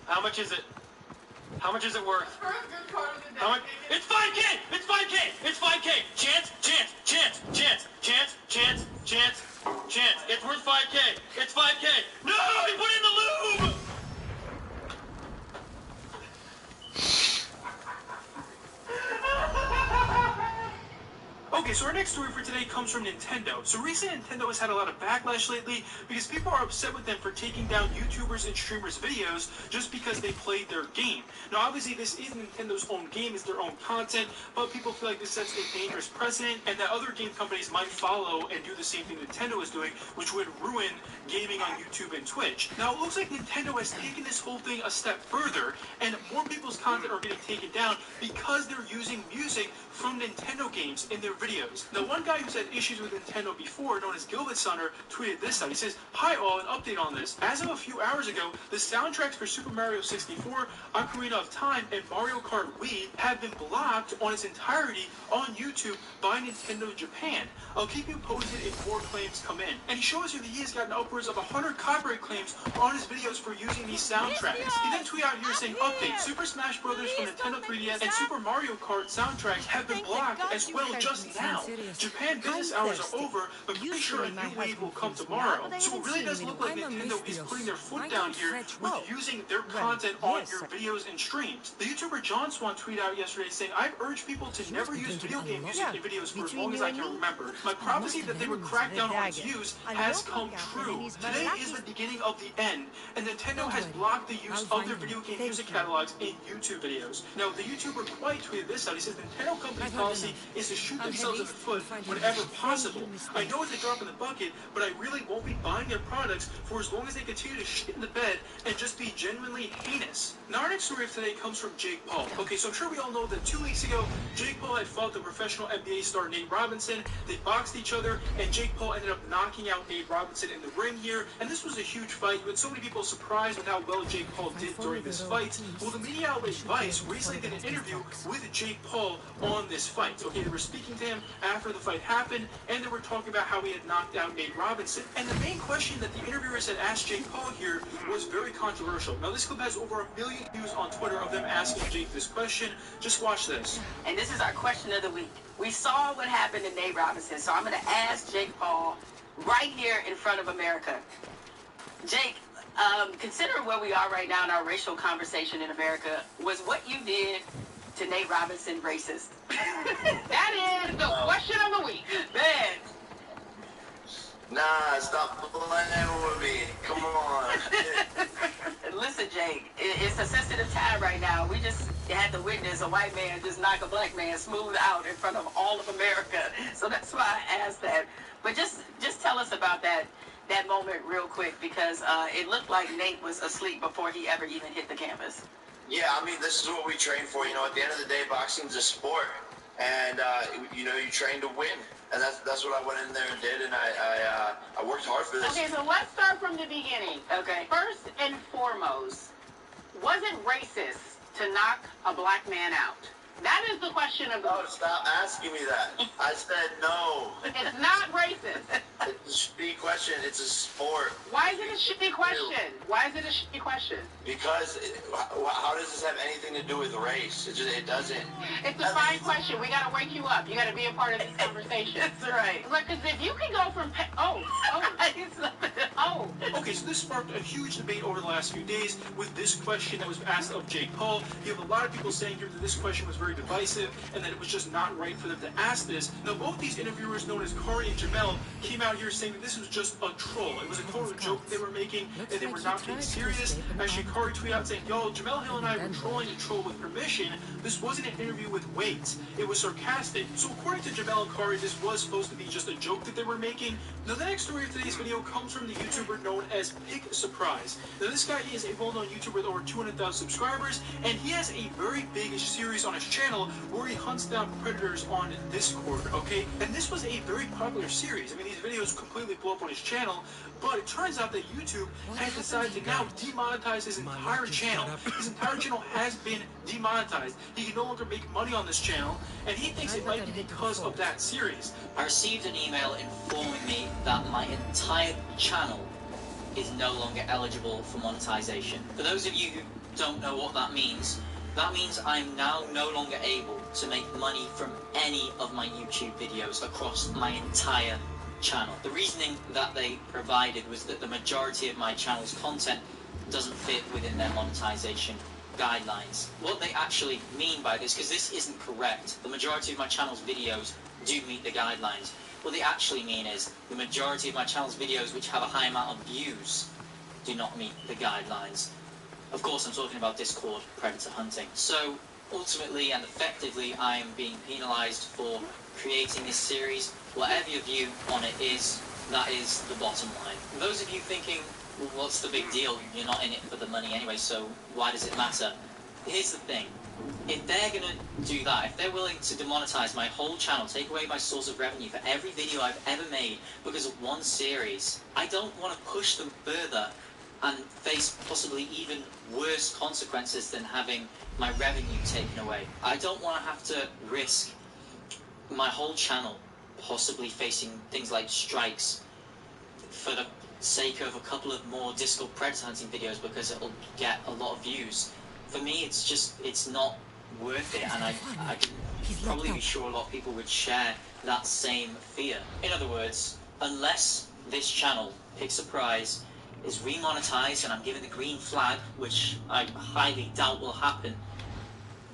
How much is it? How much is it worth? How much? It's 5K! It's 5K! It's 5K! Chance! It's worth 5K! It's 5K! No! He put it in the lube! Okay, so our next story for today comes from Nintendo. So recently Nintendo has had a lot of backlash lately because people are upset with them for taking down YouTubers and streamers' videos just because they played their game. Now obviously this is Nintendo's own game, it's their own content, but people feel like this sets a dangerous precedent and that other game companies might follow and do the same thing Nintendo is doing, which would ruin gaming on YouTube and Twitch. Now it looks like Nintendo has taken this whole thing a step further and more people's content are getting taken down because they're using music from Nintendo games in their videos. Now, one guy who's had issues with Nintendo before, known as Gilbert Sunner, tweeted this out. He says, "Hi all, an update on this. As of a few hours ago, the soundtracks for Super Mario 64, Ocarina of Time, and Mario Kart Wii have been blocked on its entirety on YouTube by Nintendo Japan. I'll keep you posted if more claims come in." And he shows you that he has gotten upwards of 100 copyright claims on his videos for using these soundtracks. He then tweeted out here saying, "Update, Super Smash Bros. From Nintendo 3DS and Super Mario Kart soundtracks have been blocked as well just now. Japan business hours are over, but pretty sure a new wave will come tomorrow." So it really does look like Nintendo is putting their foot down here with using their content on your videos and streams. The YouTuber John Swan tweeted out yesterday saying, "I've urged people to never use video game music in videos for as long as I can remember. My prophecy that they would crack down on its use has come true. Today is the beginning of the end, and Nintendo has blocked the use of their video game music catalogs in YouTube videos." Now, the YouTuber Quite tweeted this out. He says, "Nintendo company policy is to shoot themselves in the foot whenever possible. I know it's a drop in the bucket, but I really won't be buying their products for as long as they continue to shit in the bed and just be genuinely heinous." Now, our next story of today comes from Jake Paul. Okay, so I'm sure we all know that 2 weeks ago, Jake Paul had fought the professional NBA star Nate Robinson. They boxed each other, and Jake Paul ended up knocking out Nate Robinson in the ring here, and this was a huge fight. You had so many people surprised with how well Jake Paul did during this fight. Well, the media outlet Vice recently did an interview with Jake Paul on this fight. Okay, they were speaking to him after the fight happened, and they were talking about how he had knocked out Nate Robinson. And the main question that the interviewers had asked Jake Paul here was very controversial. Now, this clip has over 1 million views on Twitter of them asking Jake this question. Just watch this. And this is our question of the week. We saw what happened to Nate Robinson, so I'm going to ask Jake Paul right here in front of America. Jake, considering where we are right now in our racial conversation in America, was what you did to Nate Robinson racist? That is the question of the week. Man. Nah, stop playing with me. Come on. Listen, Jake, it's a sensitive time right now. We just had to witness a white man just knock a black man smooth out in front of all of America. So that's why I asked that. But just tell us about that moment real quick, because it looked like Nate was asleep before he ever even hit the canvas. Yeah, I mean, this is what we train for. You know, at the end of the day, boxing's a sport. And, you know, you train to win. And that's what I went in there and did, and I worked hard for this. Okay, so let's start from the beginning. Okay. First and foremost, was it racist to knock a black man out? That is the question of the week. Stop asking me that. I said no. It's not racist. It's a shitty question. It's a sport. Why is it a shitty question? Why is it a shitty question? Because how does this have anything to do with race? It doesn't. It's a fine question. We got to wake you up. You got to be a part of this conversation. That's right. Look, because if you can go from... Okay, so this sparked a huge debate over the last few days with this question that was asked of Jake Paul. You have a lot of people saying here that this question was very divisive and that it was just not right for them to ask this. Now, both these interviewers, known as Kari and Jamel, came out here saying that this was just a troll. It was a total joke they were making, and they were not being serious. Actually, Kari tweeted out saying, "Yo, Jamel Hill and I were trolling a troll with permission. This wasn't an interview with weights. It was sarcastic." So according to Jamel and Kari, this was supposed to be just a joke that they were making. Now, the next story of today's video comes from the YouTuber known as Pick Surprise. Now, this guy is a well-known YouTuber with over 200,000 subscribers, and he has a very big series on his channel where he hunts down predators on Discord, okay? And this was a very popular series. I mean, these videos completely blew up on his channel, but it turns out that YouTube has decided to now demonetize his entire channel. His entire channel has been demonetized. He can no longer make money on this channel, and he thinks it might be because of that series. I received an email informing me that my entire channel is no longer eligible for monetization. For those of you who don't know what that means I'm now no longer able to make money from any of my YouTube videos across my entire channel. The reasoning that they provided was that the majority of my channel's content doesn't fit within their monetization guidelines. What they actually mean by this, because this isn't correct, the majority of my channel's videos do meet the guidelines. What they actually mean is the majority of my channel's videos which have a high amount of views do not meet the guidelines. Of course, I'm talking about Discord predator hunting. So ultimately and effectively, I am being penalized for creating this series. Whatever your view on it is, that is the bottom line. For those of you thinking, well, what's the big deal? You're not in it for the money anyway, so why does it matter? Here's the thing. If they're going to do that, if they're willing to demonetize my whole channel, take away my source of revenue for every video I've ever made because of one series, I don't want to push them further and face possibly even worse consequences than having my revenue taken away. I don't want to have to risk my whole channel possibly facing things like strikes for the sake of a couple of more Discord predator hunting videos because it'll get a lot of views. For me, it's not worth it, and I can probably be sure a lot of people would share that same fear. In other words, unless this channel, Pick Surprise, is remonetized and I'm given the green flag, which I highly doubt will happen,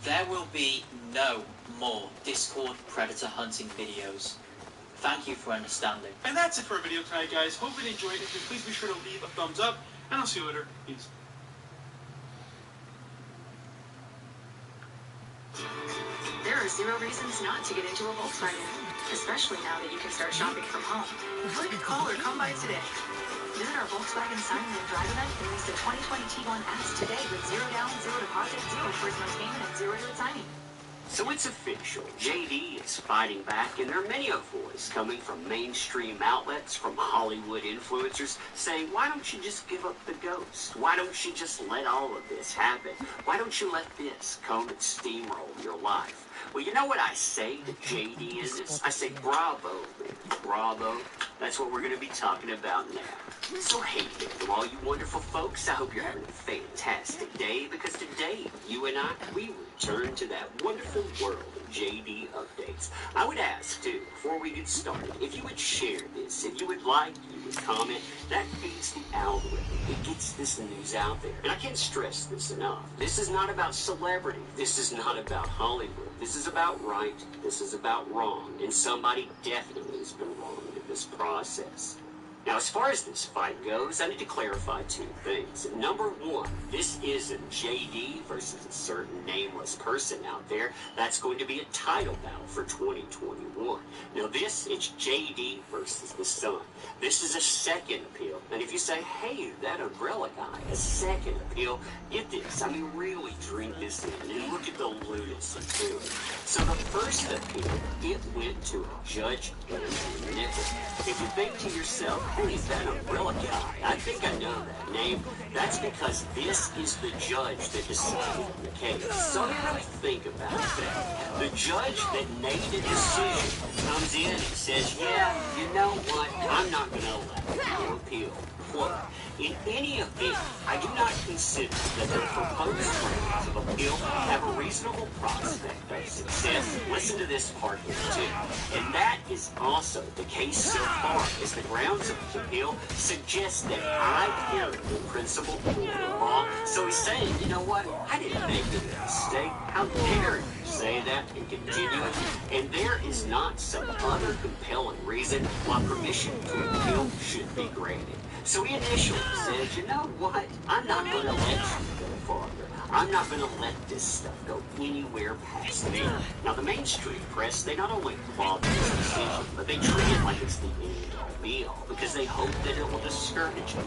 there will be no more Discord predator hunting videos. Thank you for understanding. And that's it for our video tonight, guys. Hope you enjoyed it. Please be sure to leave a thumbs up, and I'll see you later. Peace. There are 0 reasons not to get into a Volkswagen, especially now that you can start shopping from home. Click, call, or come by today. Visit our Volkswagen Sign and Drive event and lease the 2020 T1 S today with 0 down, 0 deposit, 0 first month's payment, and 0 to signing. So it's official. JD is fighting back, and there are many voices coming from mainstream outlets, from Hollywood influencers, saying, why don't you just give up the ghost? Why don't you just let all of this happen? Why don't you let this come and steamroll your life? Well, you know what I say to JD in this? I say, bravo, man. Bravo. That's what we're going to be talking about now. So hey there, to all you wonderful folks, I hope you're having a fantastic day, because today, you and I, we return to that wonderful world of JD updates. I would ask, too, before we get started, if you would share this, if you would like, you would comment, that feeds the algorithm. It gets this news out there. And I can't stress this enough. This is not about celebrity. This is not about Hollywood. This is about right. This is about wrong. And somebody definitely has been wrong in this process. Now, as far as this fight goes, I need to clarify 2 things. Number 1, this isn't JD versus a certain nameless person out there. That's going to be a title battle for 2021. Now, this is JD versus the Sun. This is a second appeal. And if you say, hey, that umbrella guy, a second appeal, get this. I mean, really drink this in and look at the lunacy to it. So the first appeal, it went to a Judge Nichols. If you think to yourself, hey, that umbrella guy, I think I know that name. That's that's because this is the judge that decided the case. So you really think about that. The judge that made a decision comes in and says, yeah, you know what, I'm not going to allow your appeal. Quote, in any event, I do not consider that the proposed grounds of appeal have a reasonable prospect of success. Listen to this part here, too. And that is also the case so far as the grounds of appeal suggest that I erred in principle or law. So he's saying, you know what, I didn't make a mistake. How dare you say that and continue it? And there is not some other compelling reason why permission to appeal should be granted. So he initially says, you know what, I'm not going to let you go farther. I'm not going to let this stuff go anywhere past me. Now, the mainstream press, they not only applaud this decision, but they treat it like it's the end-all be-all, because they hope that it will discourage you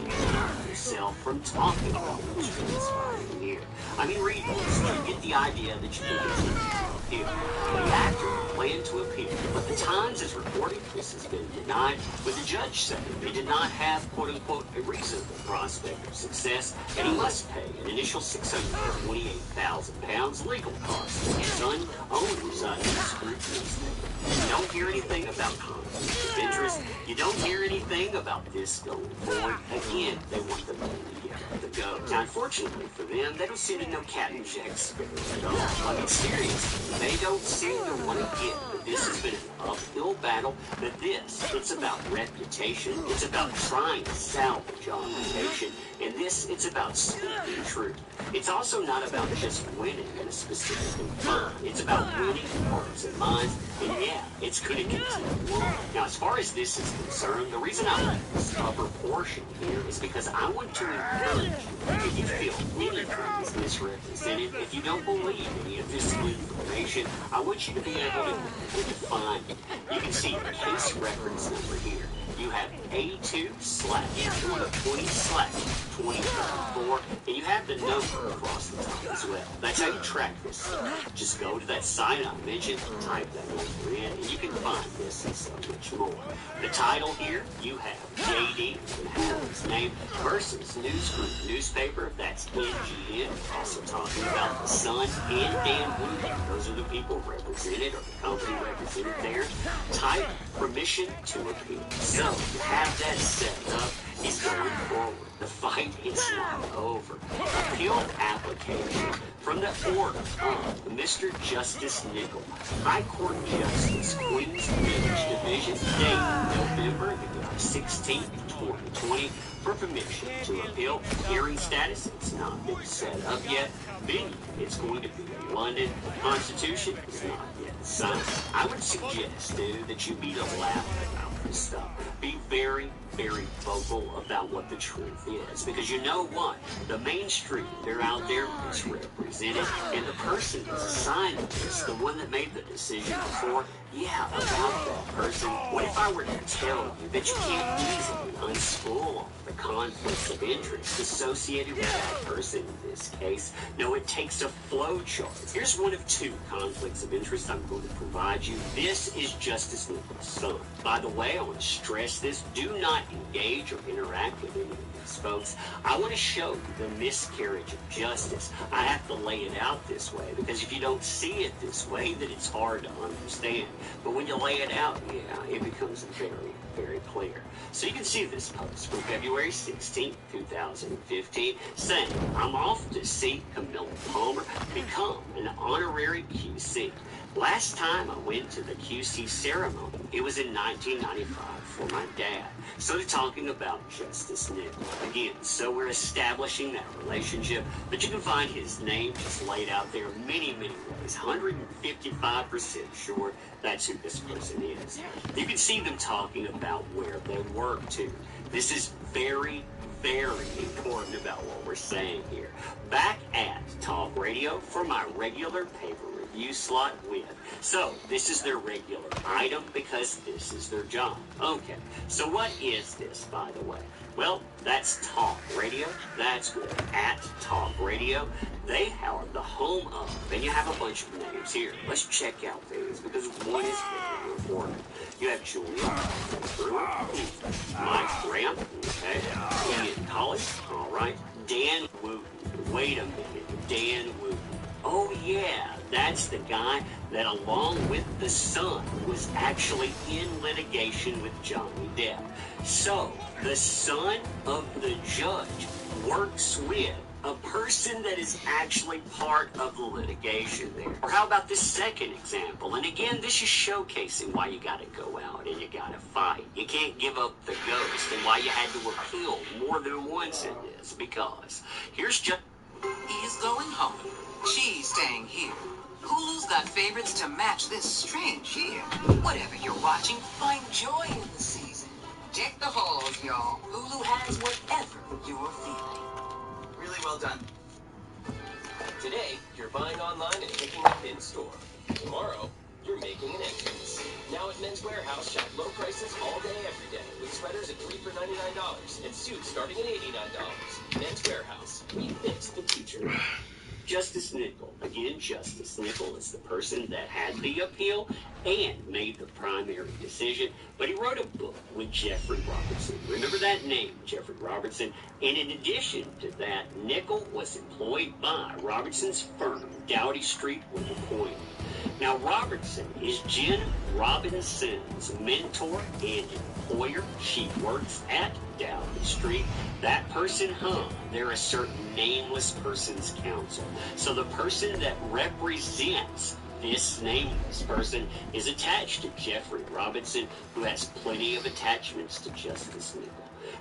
yourself from talking about what's transpiring here. I mean, read this. You get the idea that you can continue to appeal. The actor planned to appeal, but the Times is reporting this has been denied, with the judge saying he did not have, quote-unquote, a reasonable prospect of success, and he must pay an initial £628,000 legal costs to his son, owners of this group newspaper. You don't hear anything about conflict of interest. You don't hear anything about this going forward. Again, they want the money to get the go. Now, unfortunately for them, they don't seem to know Captain Jack Sparrow at all. I mean, seriously, they don't seem to want to get that this has been an uphill battle, that this, it's about reputation, it's about trying to salvage our reputation, and this, it's about speaking truth. It's also not about just winning in a specific fun. It's about winning hearts and minds, and yeah, it's going to continue on. Now, as far as this is concerned, the reason I like this upper portion here is because I want to encourage you. If you feel anything is misrepresented, if you don't believe any of this information, I want you to be able to define it. You can see the case reference number here. You have A2/20/2034, and you have the number across the top as well. That's how you track this. Just go to that site I mentioned, type that number in, and you can find this and so much more. The title here, you have JD, and have his name, versus News Group newspaper, that's NGN, also talking about the Sun and Dan Wood. Those are the people represented, or the company represented there. Type permission to appeal. So, you have that set up. He's going forward. The fight is not over. Appeal application from the order of Mr. Justice Nickel, High Court Justice, Queens Village Division, date November 16th, 2020, for permission to appeal. Hearing status, it's not been set up yet. Venue, it's going to be in London. Constitution is not yet signed. I would suggest, dude, that you be the laugh about this stuff. Be very, very vocal about what the truth is. Because you know what? The mainstream, they're out there misrepresented. And the person who's assigned this, the one that made the decision before, yeah, about that person. What if I were to tell you that you can't easily unspool the conflicts of interest associated with that person in this case? No, it takes a flow chart. Here's one of two conflicts of interest I'm going to provide you. This is Justice Nickel's son. By the way, I want to stress this. Do not engage or interact with any of these folks. I want to show you the miscarriage of justice. I have to lay it out this way, because if you don't see it this way, then it's hard to understand. But when you lay it out, yeah, it becomes very, very clear. So you can see this post from February 16, 2015, saying, I'm off to see Camilla Palmer become an honorary QC. Last time I went to the QC ceremony, it was in 1995 for my dad. So they're talking about Justice Nickel. Again, so we're establishing that relationship, but you can find his name just laid out there many, many ways. 155% sure that's who this person is. You can see them talking about where they work too. This is very, very important about what we're saying here. Back at Talk Radio for my regular paper review slot with. So, this is their regular item because this is their job. Okay, so what is this, by the way? Well, that's Talk Radio. That's where at Talk Radio, they are the home of, and you have a bunch of names here. Let's check out these because one is very important. You have Julia Brewer, Mike Graham, okay, Ian Collins, Holly? All right. Dan Wooten. Wait a minute. Dan Wooten. Oh, yeah. That's the guy that, along with the son, was actually in litigation with Johnny Depp. So, the son of the judge works with a person that is actually part of the litigation there. Or how about this second example? And again, this is showcasing why you gotta go out and you gotta fight. You can't give up the ghost, and why you had to appeal more than once in this, because here's just... He's going home. She's staying here. Hulu's got favorites to match this strange year. Whatever you're watching, find joy in the season. Deck the halls, y'all. Hulu has whatever you're feeling. Really well done. Today, you're buying online and picking up in store. Tomorrow, you're making an entrance. Now at Men's Warehouse, shop low prices all day, every day, with sweaters at 3 for $99 and suits starting at $89. Men's Warehouse, we fix the teacher. Justice Nickel. Again, Justice Nickel is the person that had the appeal and made the primary decision, but he wrote a book with Jeffrey Robertson. Remember that name, Jeffrey Robertson? And in addition to that, Nickel was employed by Robertson's firm, Dowdy Street with appointed. Now, Robertson is Jen Robinson's mentor and employer. She works at Dowdy Street. That person, they're a certain nameless person's counsel. So the person that represents this nameless person is attached to Jeffrey Robinson, who has plenty of attachments to Justice Nickel.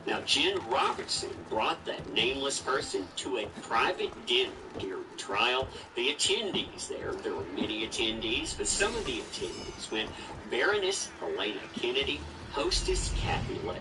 Now, Jen Robertson brought that nameless person to a private dinner during trial. The attendees there were many attendees, but some of the attendees went Baroness Helena Kennedy, hostess Kathy Lett.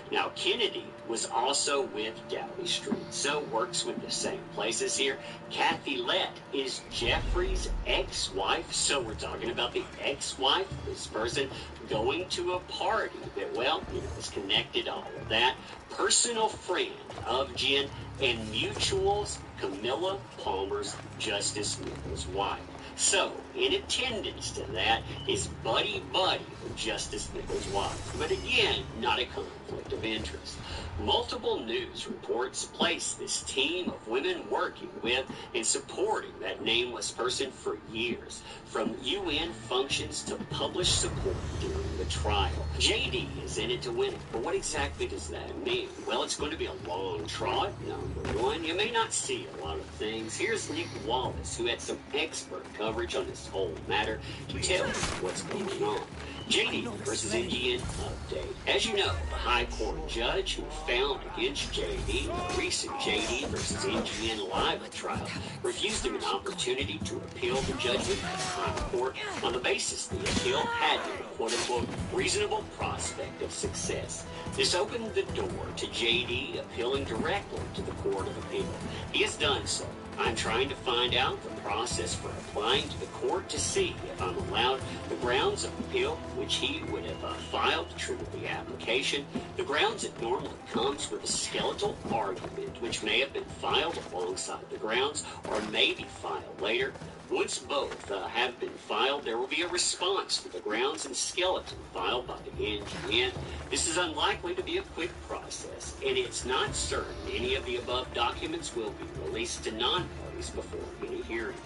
Now, Kennedy was also with Dowdy Street, so works with the same places here. Kathy Lett is Jeffrey's ex-wife, so we're talking about the ex-wife, this person going to a party that, well, is connected, all of that. Personal friend of Jen and mutuals, Camilla Palmer's Justice Nickel's wife. So, in attendance to that is Buddy of Justice Nickel's wife. But again, not a conflict of interest. Multiple news reports place this team of women working with and supporting that nameless person for years, from UN functions to published support during the trial. JD is in it to win it, but what exactly does that mean? Well, it's going to be a long trot, number one. You may not see a lot of things. Here's Nick Wallace, who had some expert coverage on this whole matter, to tell us what's going on. JD versus NGN update. As you know, the High Court judge who found against JD in the recent JD versus NGN live trial refused him an opportunity to appeal the judgment of the High Court on the basis the appeal had no quote-unquote reasonable prospect of success. This opened the door to JD appealing directly to the Court of Appeal. He has done so. I'm trying to find out the process for applying to the court to see if I'm allowed the grounds of appeal, which he would have filed to trigger the application. The grounds it normally comes with a skeletal argument, which may have been filed alongside the grounds or may be filed later. Once both have been filed, there will be a response to the grounds and skeleton filed by the NGN. This is unlikely to be a quick process, and it's not certain any of the above documents will be released to non-parties before any hearing.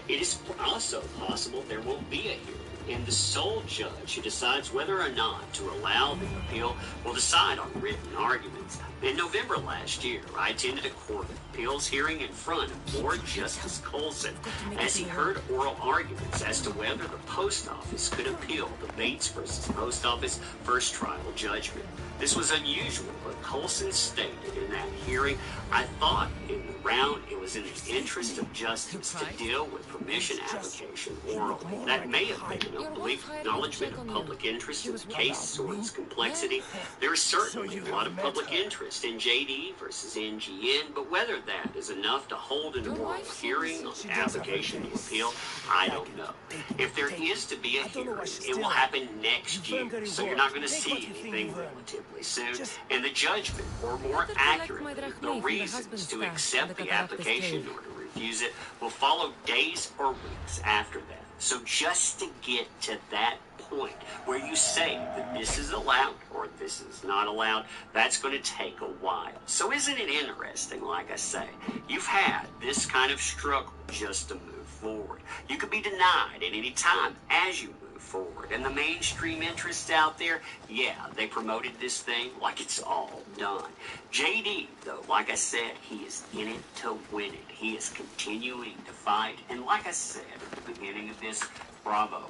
It is also possible there won't be a hearing, and the sole judge who decides whether or not to allow the appeal will decide on written arguments. In November last year, I attended a Court of Appeals hearing in front of Lord Justice Colson as he heard oral arguments as to whether the post office could appeal the Bates versus Post Office first trial judgment. This was unusual, but Colson stated in that hearing, I thought in the round it was in the interest of justice to deal with permission application orally. That may have been an oblique acknowledgement of public interest in the case or its complexity. There is certainly a lot of public interest in JD versus NGN, but whether that is enough to hold an oral hearing on the application to appeal, I don't know. If there is to be a hearing, it will happen next year, so you're not going to see anything relatively soon, and the judgment, or more accurately, the reasons to accept the application or to refuse it, will follow days or weeks after that. So just to get to that point where you say that this is allowed or this is not allowed, that's going to take a while. So isn't it interesting, like I say, you've had this kind of struggle just to move forward. You could be denied at any time as you move forward. And the mainstream interests out there, yeah, they promoted this thing like it's all done. JD, though, like I said, he is in it to win it. He is continuing to fight. And like I said at the beginning of this, bravo,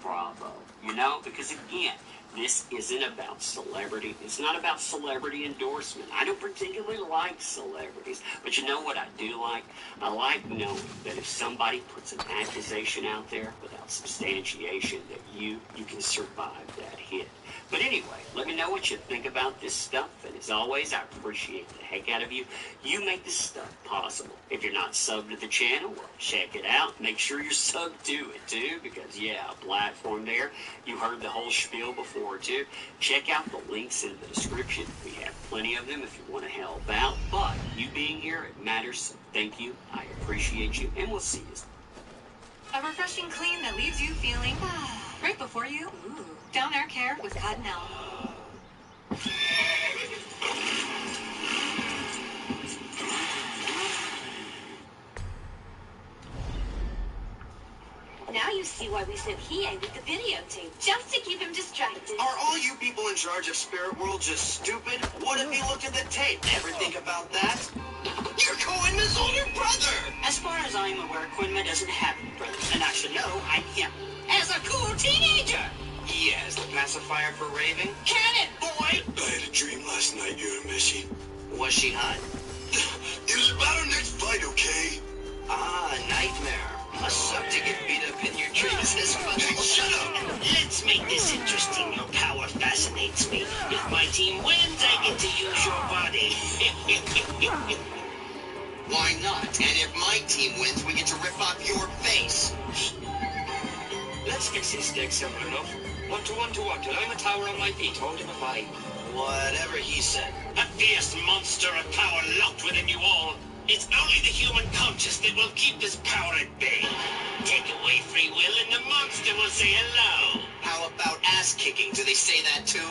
bravo. You know, because again, this isn't about celebrity. It's not about celebrity endorsement. I don't particularly like celebrities. But you know what I do like? I like knowing that if somebody puts an accusation out there without substantiation, that you can survive that hit. But anyway, let me know what you think about this stuff. And as always, I appreciate the heck out of you. You make this stuff possible. If you're not subbed to the channel, well, check it out. Make sure you're subbed to it, too. Because, yeah, a platform there. You heard the whole spiel before, too. Check out the links in the description. We have plenty of them if you want to help out. But you being here, it matters. So thank you. I appreciate you. And we'll see you. A refreshing clean that leaves you feeling right before you. Ooh. Down air care with Cottonelle. Now you see why we said he ended the videotape, just to keep him distracted. Are all you people in charge of Spirit World just stupid? What if he looked at the tape? Ever think about that? You're Koenma's older brother! As far as I'm aware, Koenma doesn't have any brothers. And I should know I'm him. As a cool teenager! Yes, the pacifier for raving? Cannon, boy! I had a dream last night, you and Missy. Was she hot? It was about our next fight, okay? Ah, nightmare. Must suck to get beat up in your dreams as well. Shut up! Let's make this interesting. Your power fascinates me. If my team wins, I get to use your body. Why not? And if my team wins, we get to rip off your face. Let's fix these stakes simple enough. 1 to 1 to 1 till I'm a tower on my feet, holding a body. Whatever he said. A fierce monster of power locked within you all. It's only the human conscious that will keep this power at bay. Take away free will and the monster will say hello. How about ass kicking? Do they say that too?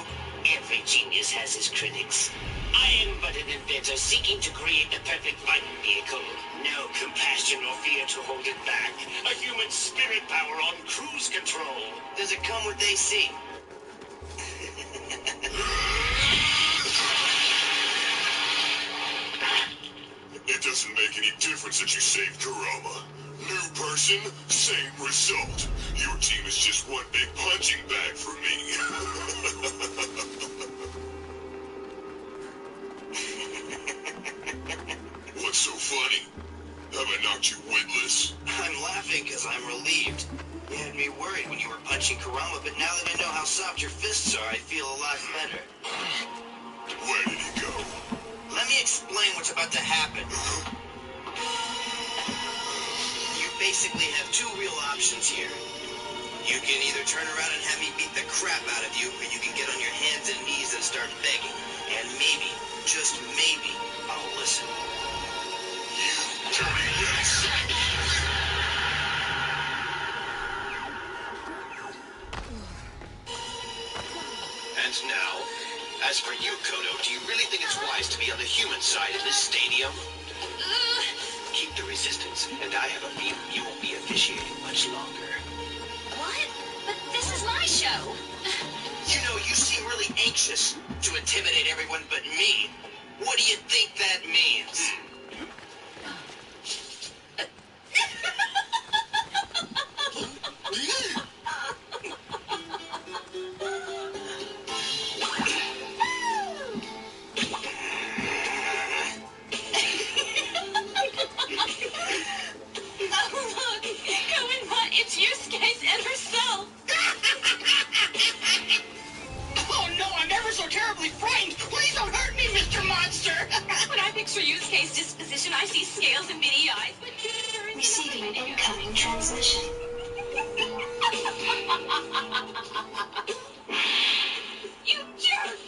Every genius has his critics. I am but an inventor seeking to create the perfect fighting vehicle. No compassion or fear to hold it back. A human spirit power on cruise control. Does it come with AC? It doesn't make any difference that you saved Kurama. New person, same result. Your team is just one big punching bag for me. What's so funny? Have I knocked you witless? I'm laughing because I'm relieved. You had me worried when you were punching Kurama, but now that I know how soft your fists are, I feel a lot better. Where did he go? Let me explain what's about to happen. You basically have two real options here. You can either turn around and have me beat the crap out of you, or you can get on your hands and knees and start begging. And maybe, just maybe, I'll listen. You dirty little son. And now, as for you, Kodo, do you really think it's wise to be on the human side in this stadium? Keep the resistance, and I have a feeling you won't be officiating much longer. What? But this is my show. You know, you seem really anxious to intimidate everyone but me. What do you think that means? I see scales and beady eyes. Receiving an incoming transmission. You jerk!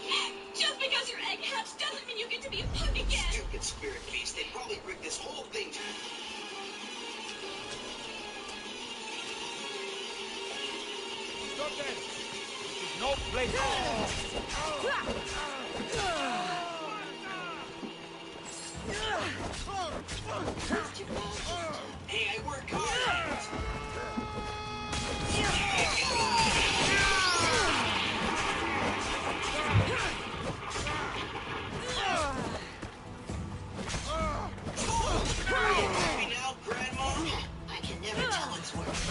Just because your egg hatched doesn't mean you get to be a pug again. Stupid spirit beast. They probably rigged this whole thing. Stop that! Hey, I work hard. Now, Grandma? I can never tell what's worse.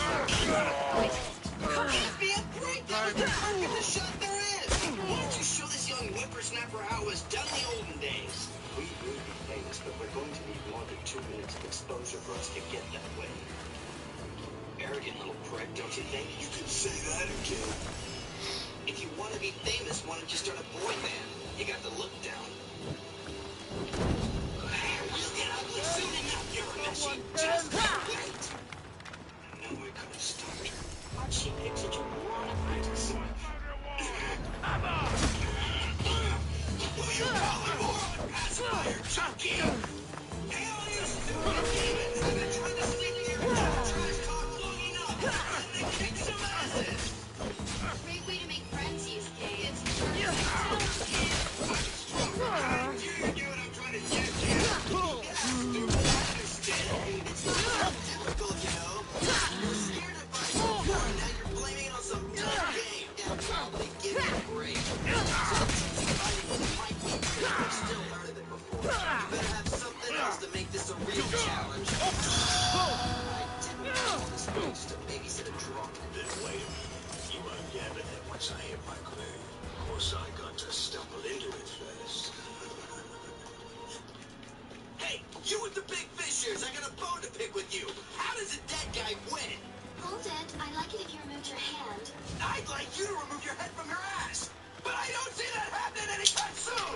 Give me a break! That was the perfectest shot there is! Why don't you show this young whippersnapper how it was done in the olden days? We will be famous, but we're going to need more than 2 minutes of exposure for us to get that way. Arrogant little prick, don't you think? You can say that again. If you want to be famous, why don't you start a boy band? You got the look down. We'll get ugly soon enough, you're messy. Just wait. I know I could have stopped her. Why'd she pick such a moronic way to survive? Who you calling for? Aspire, junkie! Hell, you stupid demons! I've been trying to sleep in your trash talk long enough! Let me kick some asses! Great way to make friends these days. It's not so difficult, you know. You're scared to fight before, and now you're blaming it on some dumb game. Yeah, probably give it a break. Fighting with Mike Weaver, you're still harder than before. You better have something else to make this a real challenge. I didn't call this place to babysit a drunk. Then wait a minute. You weren't gabbing it once I hit my claim. Of course, I got to stumble into it first. Hey, you with the big fish ears, I got a bone to pick with you. How does a dead guy win? Hold it. I'd like it if you removed your hand. I'd like you to remove your head from your ass. But I don't see that happening anytime soon.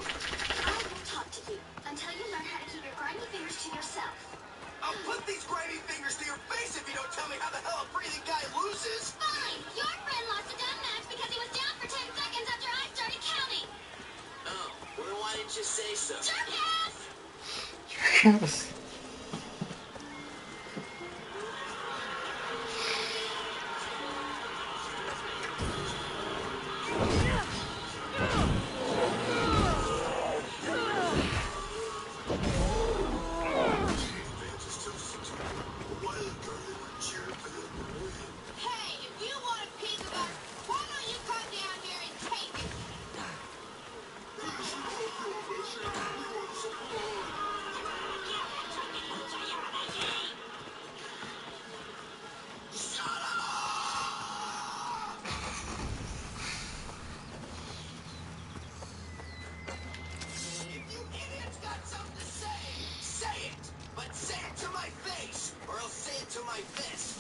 I won't talk to you until you learn how to keep your grimy fingers to yourself. I'll put these grimy fingers to your face if you don't tell me how the hell a breathing guy loses. Fine. Your friend lost a gun match because he was down for 10 seconds after I started counting. Oh, well, why didn't you say so? Jackass! Yes. Hey, if you want a piece of us, why don't you come down here and take it? If you idiots got something to say, say it. But say it to my face, or else say it to my fist.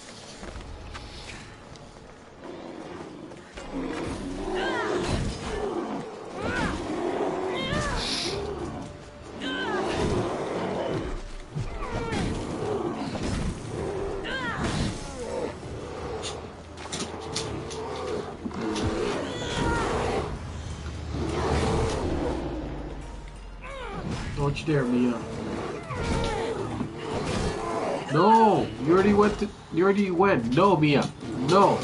Don't you dare, Mia. No, you already went. You already went. No, Mia. No.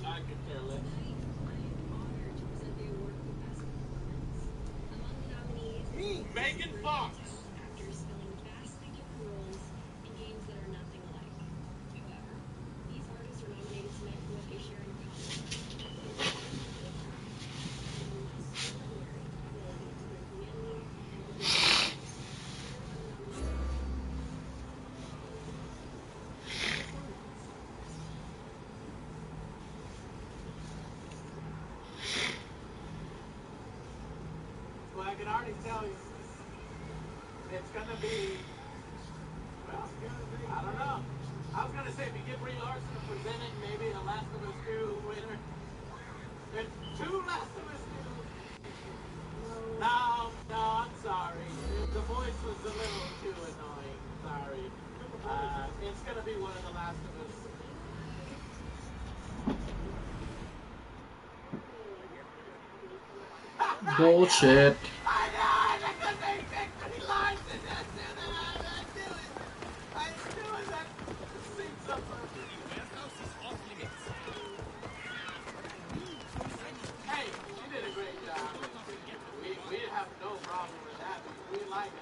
I could care less. Megan Fox! After spilling vast thinking roles in games that are nothing alike. However, these artists are nominated tonight for what they share in common. Well, I can already tell you, it's gonna be, well, I don't know. I was gonna say, if you give Brie Larson to present it, maybe The Last of Us 2 winner. There's 2 Last of Us 2. No, I'm sorry. The voice was a little too annoying. Sorry. It's gonna be one of The Last of Us. Bullshit. I know, because they picked Brie Larson. I knew it. That seems up. Hey, she did a great job. We have no problem with that. We like it.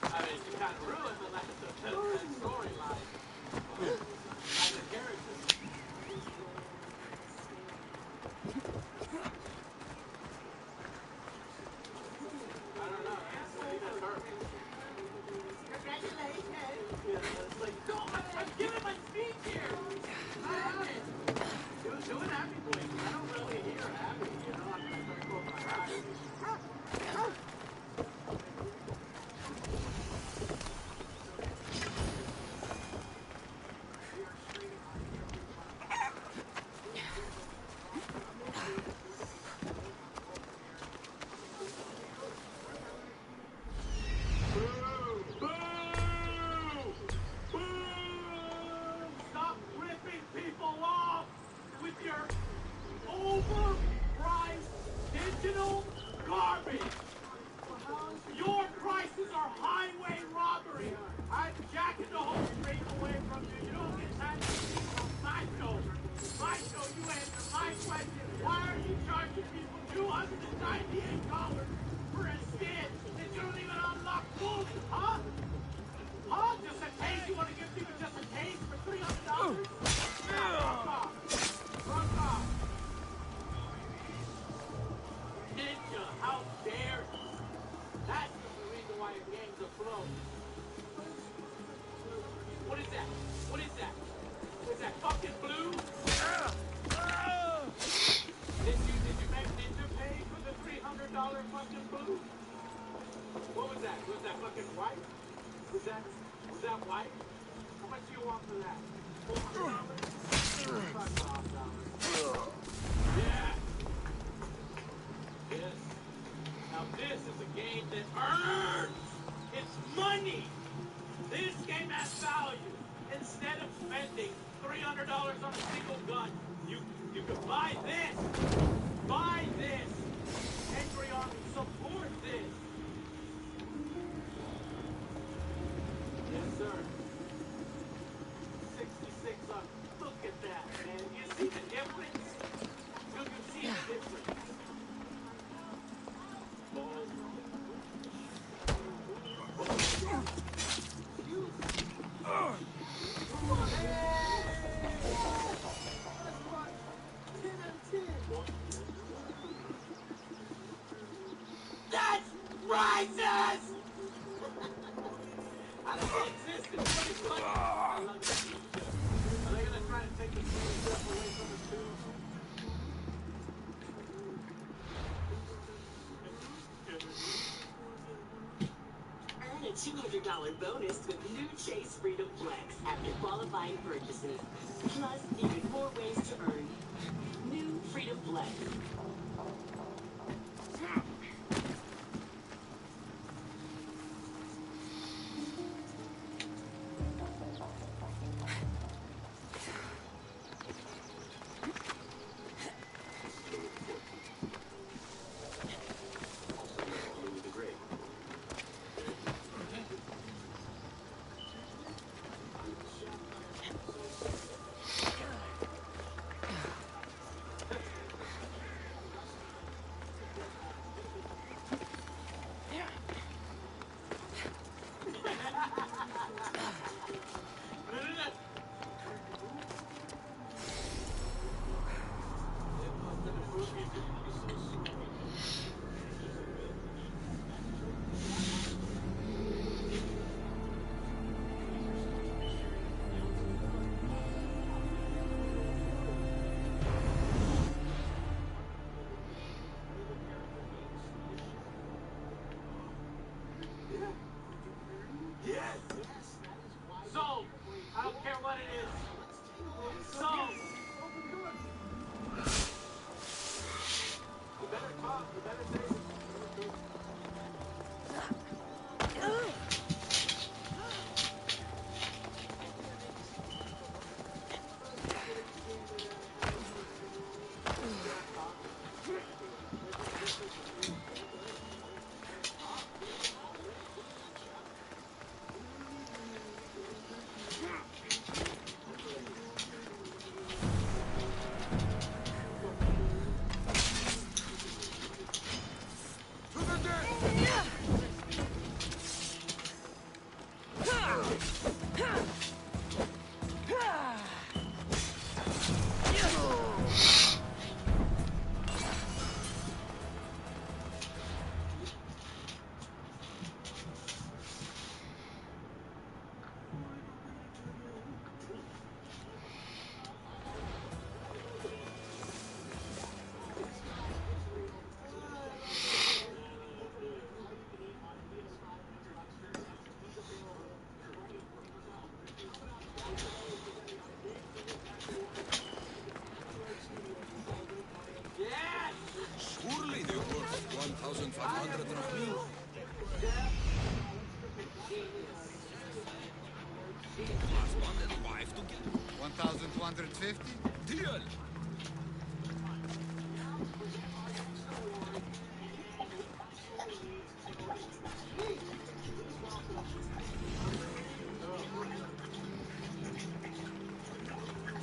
I mean, she kind of ruined the last of that storyline. Like the character. I don't know. That's her. Congratulations. Yeah, it's like, no, I'm giving my speech here. Do an happy voice. I don't really hear happy, you know. I'm just going to close my eyes. Stop ripping people off with your overpriced digital garbage. Your prices are highway robbery. I'm jacking the whole street away from you. You don't get time to speak on my show. My show, you answer my question. Why are you charging people $298 for a skin that you don't even unlock fully, huh? Huh? Just a taste? You want to give people just a taste for $300? Fuck off. Fuck off. Ninja, how dare you? That's the reason why your game's afloat. What is that? What is that? Is that fucking blue? Did you make Ninja pay for the $300 fucking blue? What was that? Was that fucking white? Was that white? How much do you want for that? $400? Fuck off, dollars. Yeah. Yes. Now this is a game that earns its money. This game has value. Instead of spending $300 on a single gun, you could buy this. Buy this. Angry Army, support this. Yes, sir. 66 up. Look at that, man. You see the difference? Do you see the difference? That's racist! I don't exist in 2020. I love it. Are they gonna try to take the food stuff away from us too? Earn a $200 bonus with new Chase Freedom Flex after qualifying purchases. Plus, even more ways to earn. New Freedom Flex. Surely they're worth 1,500 drachmi. Husband and wife together. 1,250? Deal!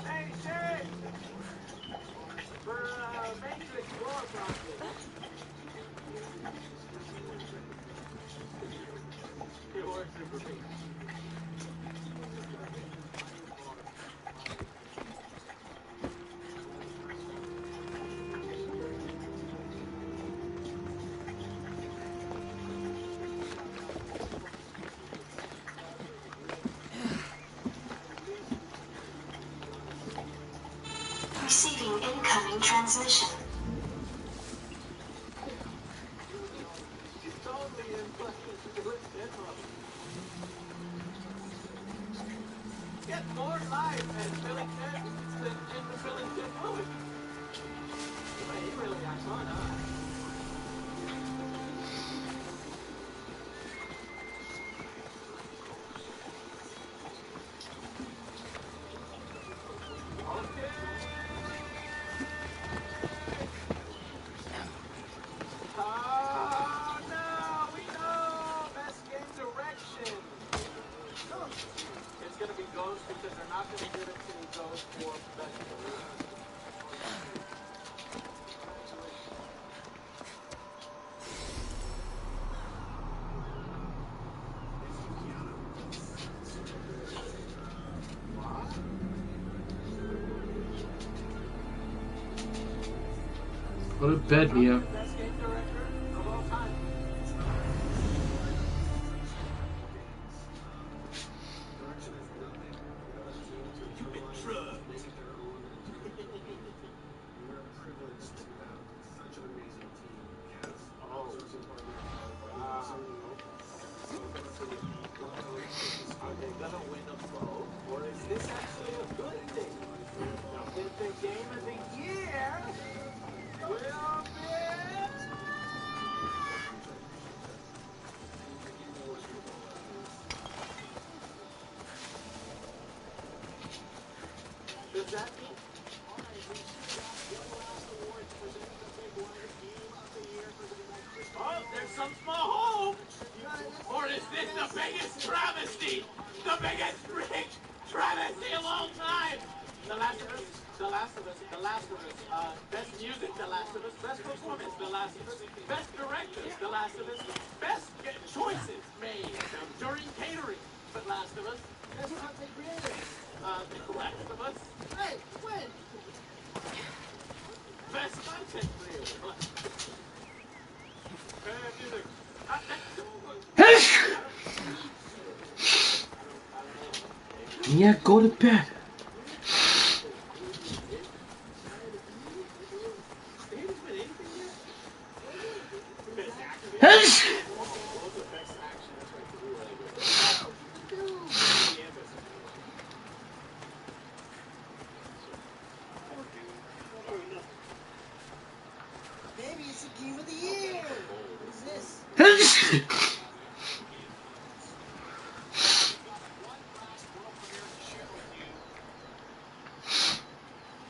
Hey, Sheriff! For Matrix War Project. It works for me. Receiving incoming transmission. Get more life and filling tins than in the filling tin fluid. He really acts on, huh? Oh, no, we know! Best game direction! It's gonna be Ghost because they're not gonna give it to Ghost for best direction. Go to bed, Mia. Best game director of all time. You've been drugged. Are they gonna win them both, or is this actually a good thing? Now, if the game of the year will be... Does that mean... Oh, there's some small hope! Or is this the biggest travesty? The biggest freak travesty of all time! The Last of Us, The Last of Us, The Last of Us, best music, The Last of Us, best performance, The Last of Us, best directors, The Last of Us, best choices made during catering, The Last of Us, best content creator, The Last of Us, hey, win! Best content creator, music. Mia, go to bed. Maybe it's the game of the year. What is this?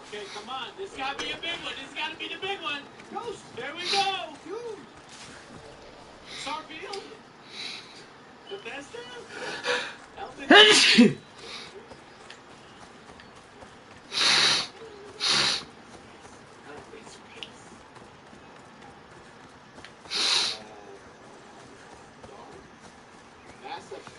Okay, come on. This gotta be a big one. This gotta be the big one. Ghost. There we go. Starfield. Bethesda. Elden. Mass Effect.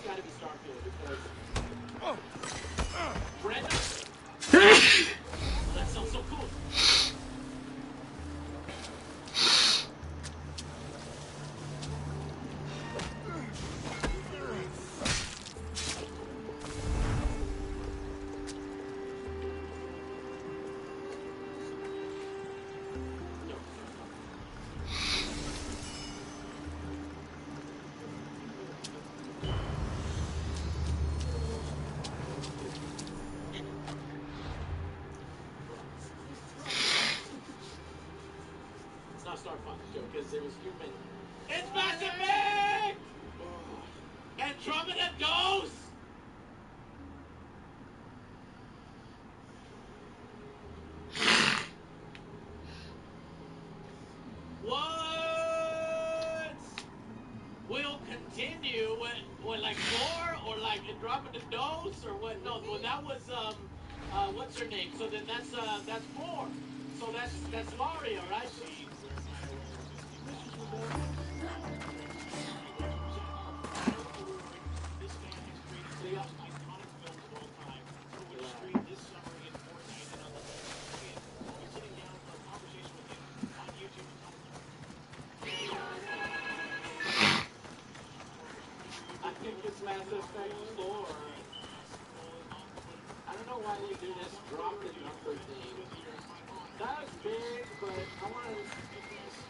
got to be Starfield because Brenda. That sounds so cool. It's not Star Fox, Joe, because it was human. It's Mass Effect! Andromeda Dose! What? We'll continue when like 4 or like Andromeda Dose or what? No, well that was what's her name? So then that's 4. So that's Laria, right? I think it's Mass Effect 4. I don't know why they do this drop the number thing. That was big, but I want to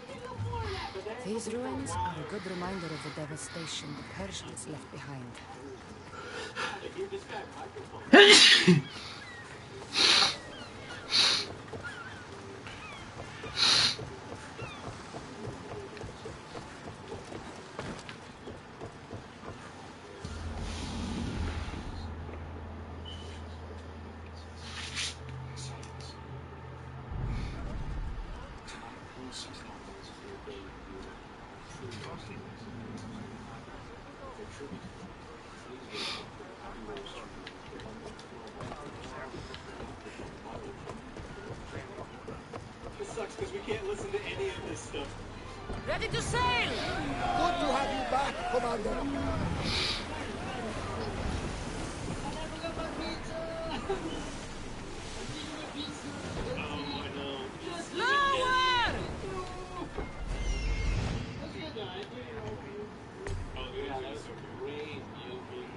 get more of that. But These ruins are a good reminder of the devastation the Persians left behind. This sucks because we can't listen to any of this stuff. Ready to sail! Good to have you back, Commander. Lower! Oh yeah, that was a great movie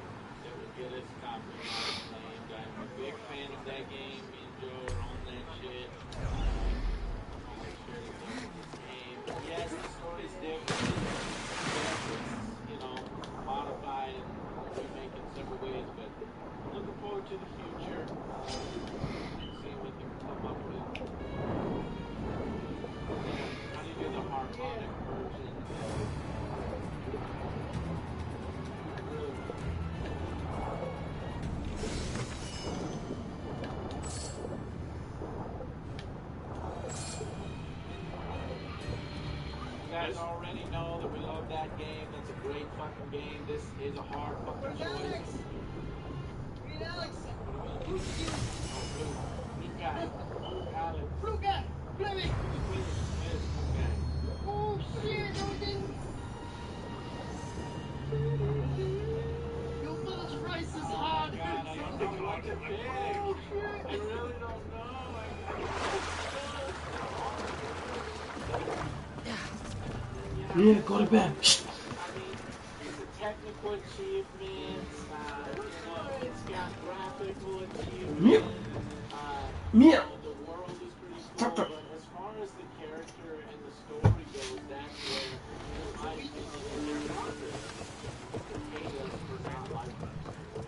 that would get us copyright claimed. I'm a big fan of that game. Me and Joe are on that shit. Yes, the story's different. Yes, it's, modified and remake in several ways, but I'm looking forward to the future and seeing what they can come up with. How do you do the harmonic version? You guys already know that we love that game. That's a great fucking game. This is a hard fucking choice. Blue guy. Alex. Blue guy. Blue. Oh shit, your mother's rice is hard. God, I don't think I like it big. I really don't know. Yeah, go to bed. I mean, it's a technical achievement. It's got graphical achievement. Yeah. The world is pretty cool, but as far as the character and the story goes, that's where, in my opinion, they're not hate us for not liking it.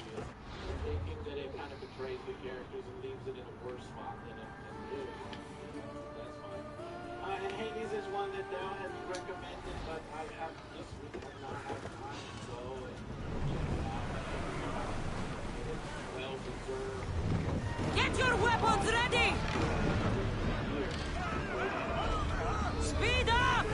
Thinking that it kind of betrays the characters and leaves it in a worse spot than it really was. That's fine. And Hades is one that Dell has recommended, but I have just have not had time to go and check it out. It's well deserved. Get your weapons ready! Speed up!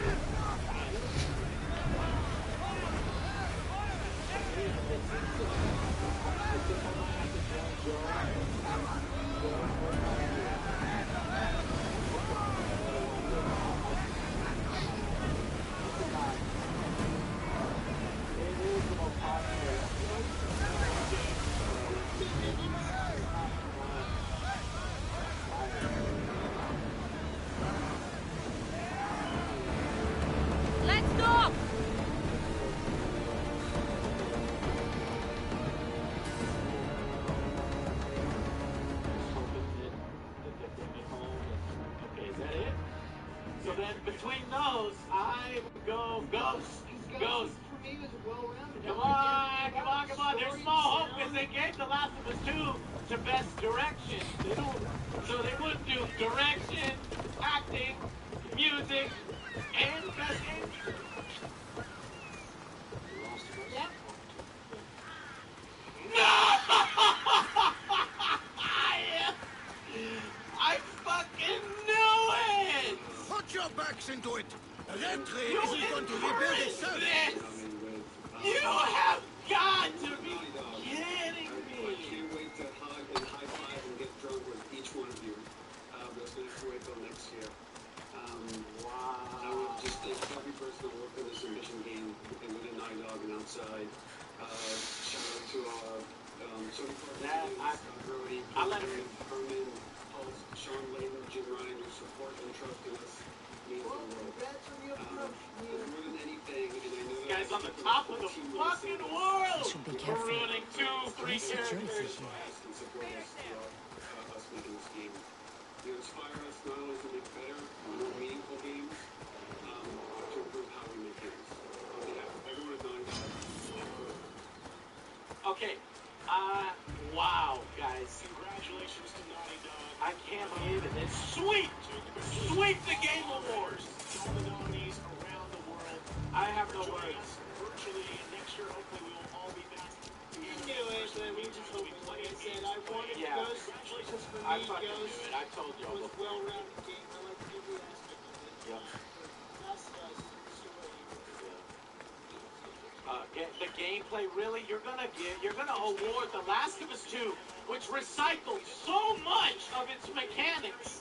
knows. I go Ghost. Ghost. For me, was well-rounded. Come on, come on, come on. There's small hope because they gave The Last of Us 2 to Best Direction. They don't, so they wouldn't do direction, acting, music, and Best Game. Yep. No! I fucking knew it! Put your backs into it. Red Tree isn't going to rebuild itself. You have got to be kidding me! I can't wait to hug and high-five and get drunk with each one of you. But it's going to have to wait till next year. Wow. I would just thank every person that worked on this ambition game and within Naughty Dog and outside. Shout out to Sony Corp, Scott Brody, Herman, Pulse, Sean Layton, Jim Ryan, your support and trust in us means the world. More than anything, and I know This guy's on the top of the fucking world! We're ruining 2, 3 characters. And support us throughout us making this game. You inspire us not only to make better, more meaningful games, but to improve how we make games. On behalf of everyone at Naughty Dog, Okay, wow, guys. Congratulations to Naughty Dog. I can't believe it. It's sweep! Sweep the Game Awards! All the nominees around the world. I have no words. Virtually, next year, hopefully, we will all be back. You knew it, but we just hope, like I said, I wanted to go. Congratulations for me, I fucking Ghost. knew it. I told you. It was a well-rounded game. I liked every aspect of it. Yeah. That's the story. The gameplay, really, you're gonna award The Last of Us 2, which recycled so much of its mechanics.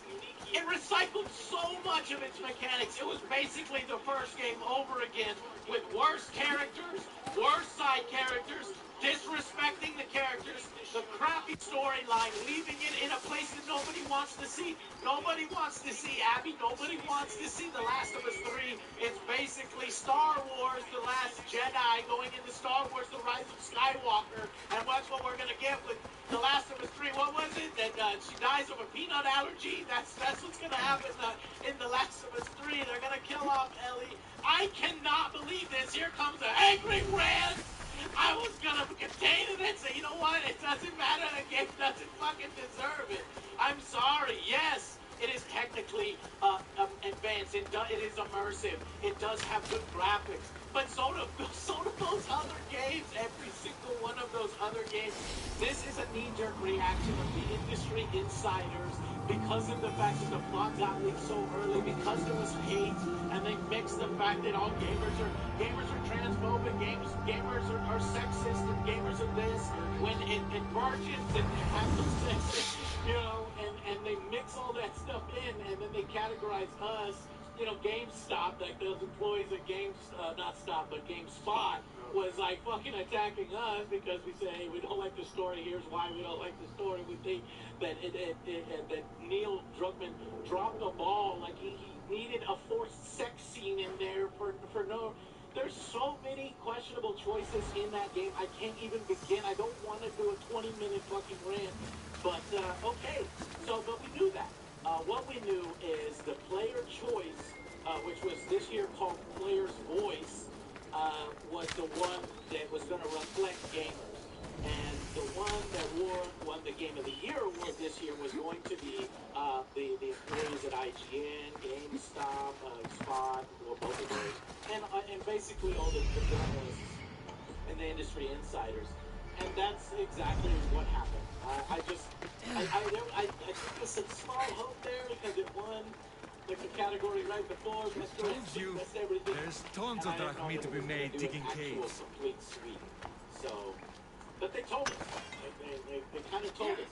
It recycled so much of its mechanics. It was basically the first game over again with worse characters, worse side characters, disrespecting the characters, the crappy storyline, leaving it in a place that nobody wants to see. Nobody wants to see Abby. Nobody wants to see The Last of Us 3. It's basically Star Wars, The Last Jedi, going into Star Wars, The Rise of Skywalker. And that's what we're going to get with The Last of Us 3. What was it? That she dies of a peanut allergy? That's what's going to happen in The Last of Us 3. They're going to kill off Ellie. I cannot believe this. Here comes an angry rant. I was gonna contain it and say, you know what, it doesn't matter, the game doesn't fucking deserve it. I'm sorry, yes, it is technically advanced, it is immersive, it does have good graphics, but so do those other games, every single one of those other games. This is a knee-jerk reaction of the industry insiders because of the fact that the plot got leaked so early, because there was hate, and they mixed the fact that all gamers are transphobic, gamers are sexist, and gamers are this, when it burgeons and happens, you know, and they mix all that stuff in, and then they categorize us, you know, GameStop, like those employees at GameSpot was like fucking attacking us because we say, hey, we don't like the story, here's why we don't like the story. We think that that Neil Druckmann dropped the ball, like he needed a forced sex scene in there for no. There's so many questionable choices in that game. I can't even begin. I don't want to do a 20-minute fucking rant, but okay. So, but we knew that. What we knew is the player choice, which was this year called Player's Voice, was the one that was going to reflect gamers. And the one that won the Game of the Year award this year was going to be the employees at IGN, GameStop, Spot, or both of those, and basically all the journalists and the industry insiders. And that's exactly what happened. I think there's some small hope there because it won the category right before. I told you, there's tons of dark meat to be made digging caves. Complete sweep. So, but they told us. They kind of told us.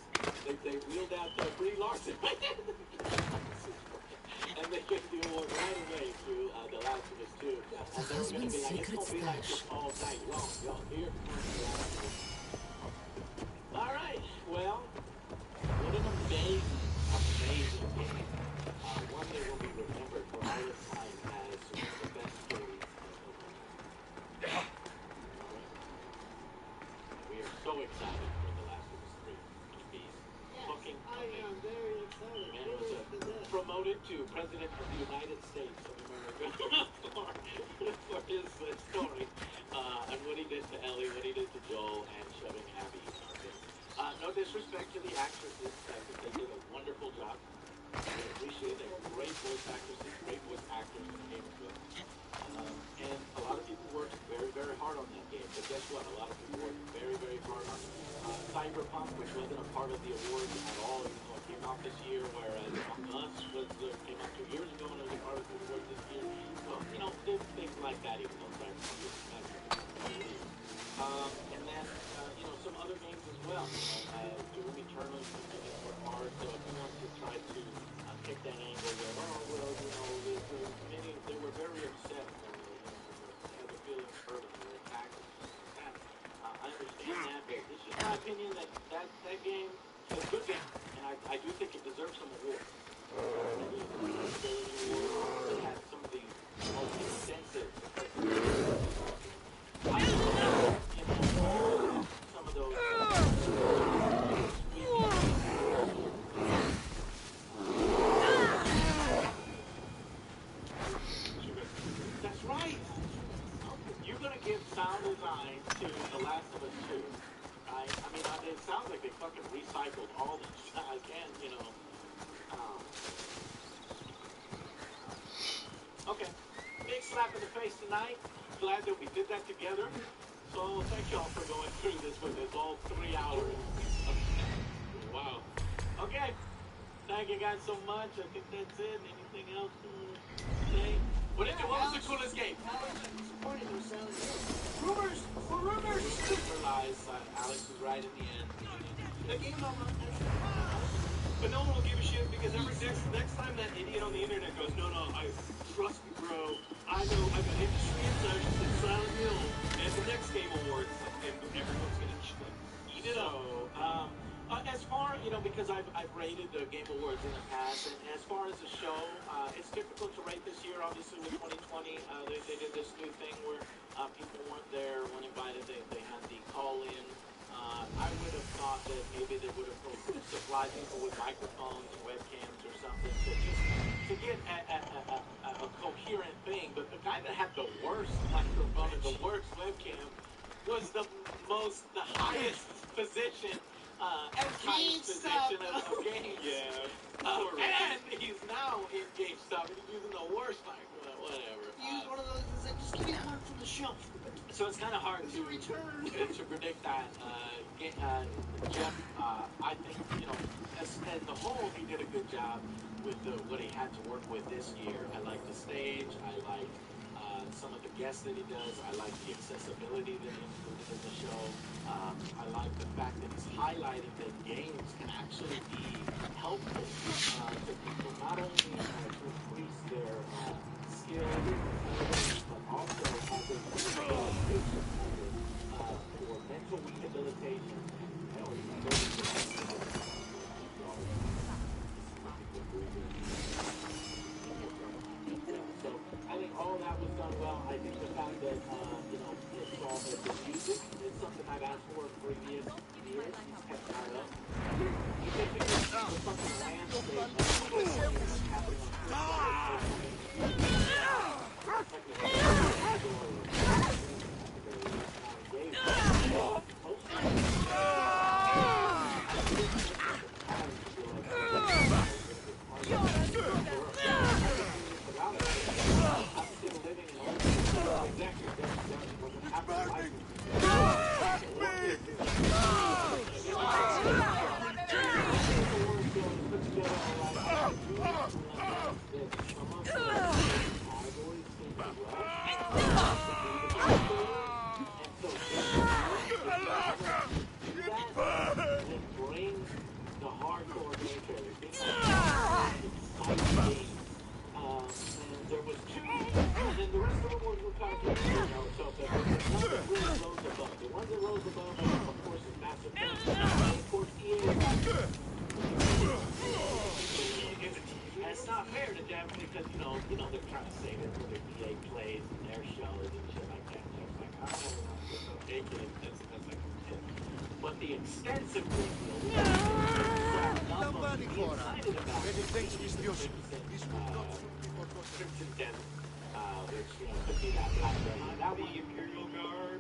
They wheeled out Brie Larson. And they gave the award right away to The Last of Us 2. The husband's secret stash. All night long. Y'all here comes The Last of Us. All right. Well, what an amazing game. One that will be remembered for all its time as one of the best games of all time. We are so excited for The Last of Us 3. He's looking amazing. I am very excited. Man, it was a promoted to President of the United States of America for his story on what he did to Ellie, what he did to Joel, and shoving Abby in our face. No disrespect to the actresses. I think they did a wonderful job. I appreciate it. Great voice actresses, great voice actors in the game as well. And a lot of people worked very, very hard on that game. But guess what? A lot of people worked very, very hard on Cyberpunk, which wasn't a part of the awards at all, even though it came out this year, whereas Among Us came out 2 years ago and it was a part of the awards this year. Well, you know, there's things like that, even though Cyberpunk is and then, you know, some other games as well. Doom Eternal worked hard, so if you want to try to take that angle where, oh, well, you know, many, they were very upset. Had the feelings hurt and they were attacked. I understand that, but it's just my opinion that game is a good game, and I do think it deserves some awards. It had some of the most extensive, some of those. That's right. You're gonna give sound design to The Last of Us 2. Right? I mean, it sounds like they fucking recycled all this. Again, you know. Okay. Big slap in the face tonight. Glad that we did that together. So thank y'all for going through this with us all 3 hours. Wow. Okay. Thank you guys so much. I think that's it. Anything else to say? What was the coolest game? Rumors! For rumors! For lies. Alex was right in the end. The game but no one will give a shit because next time that idiot on the internet goes, no, I trust me, bro. I know I've got industry insiders at Silent Hill and the next Game Awards, and everyone's gonna eat it up. As far, you know, because I've rated the Game Awards in the past, and as far as the show, it's difficult to rate this year. Obviously, with 2020, they did this new thing where people weren't there, weren't invited. They had the call-in. I would have thought that maybe they would have supplied people with microphones and webcams or something to get a coherent thing. But the guy that had the worst microphone and the worst webcam was the highest position, highest position of games. Yeah. And he's now in GameStop and he's using the worst microphone, whatever. Use one of those that just give me one from the shelf. So it's kind of hard to predict that. Jeff, I think, you know, as the whole, he did a good job with what he had to work with this year. I like the stage. I like some of the guests that he does. I like the accessibility that he included in the show. I like the fact that he's highlighting that games can actually be helpful to people, not only to increase their skills, but also as a for mental rehabilitation. So I think all of that was done well. I think the fact that you know, it's all the music is something I've asked for in previous years. He's kept that up. He did the fucking landscape happening but the extensive review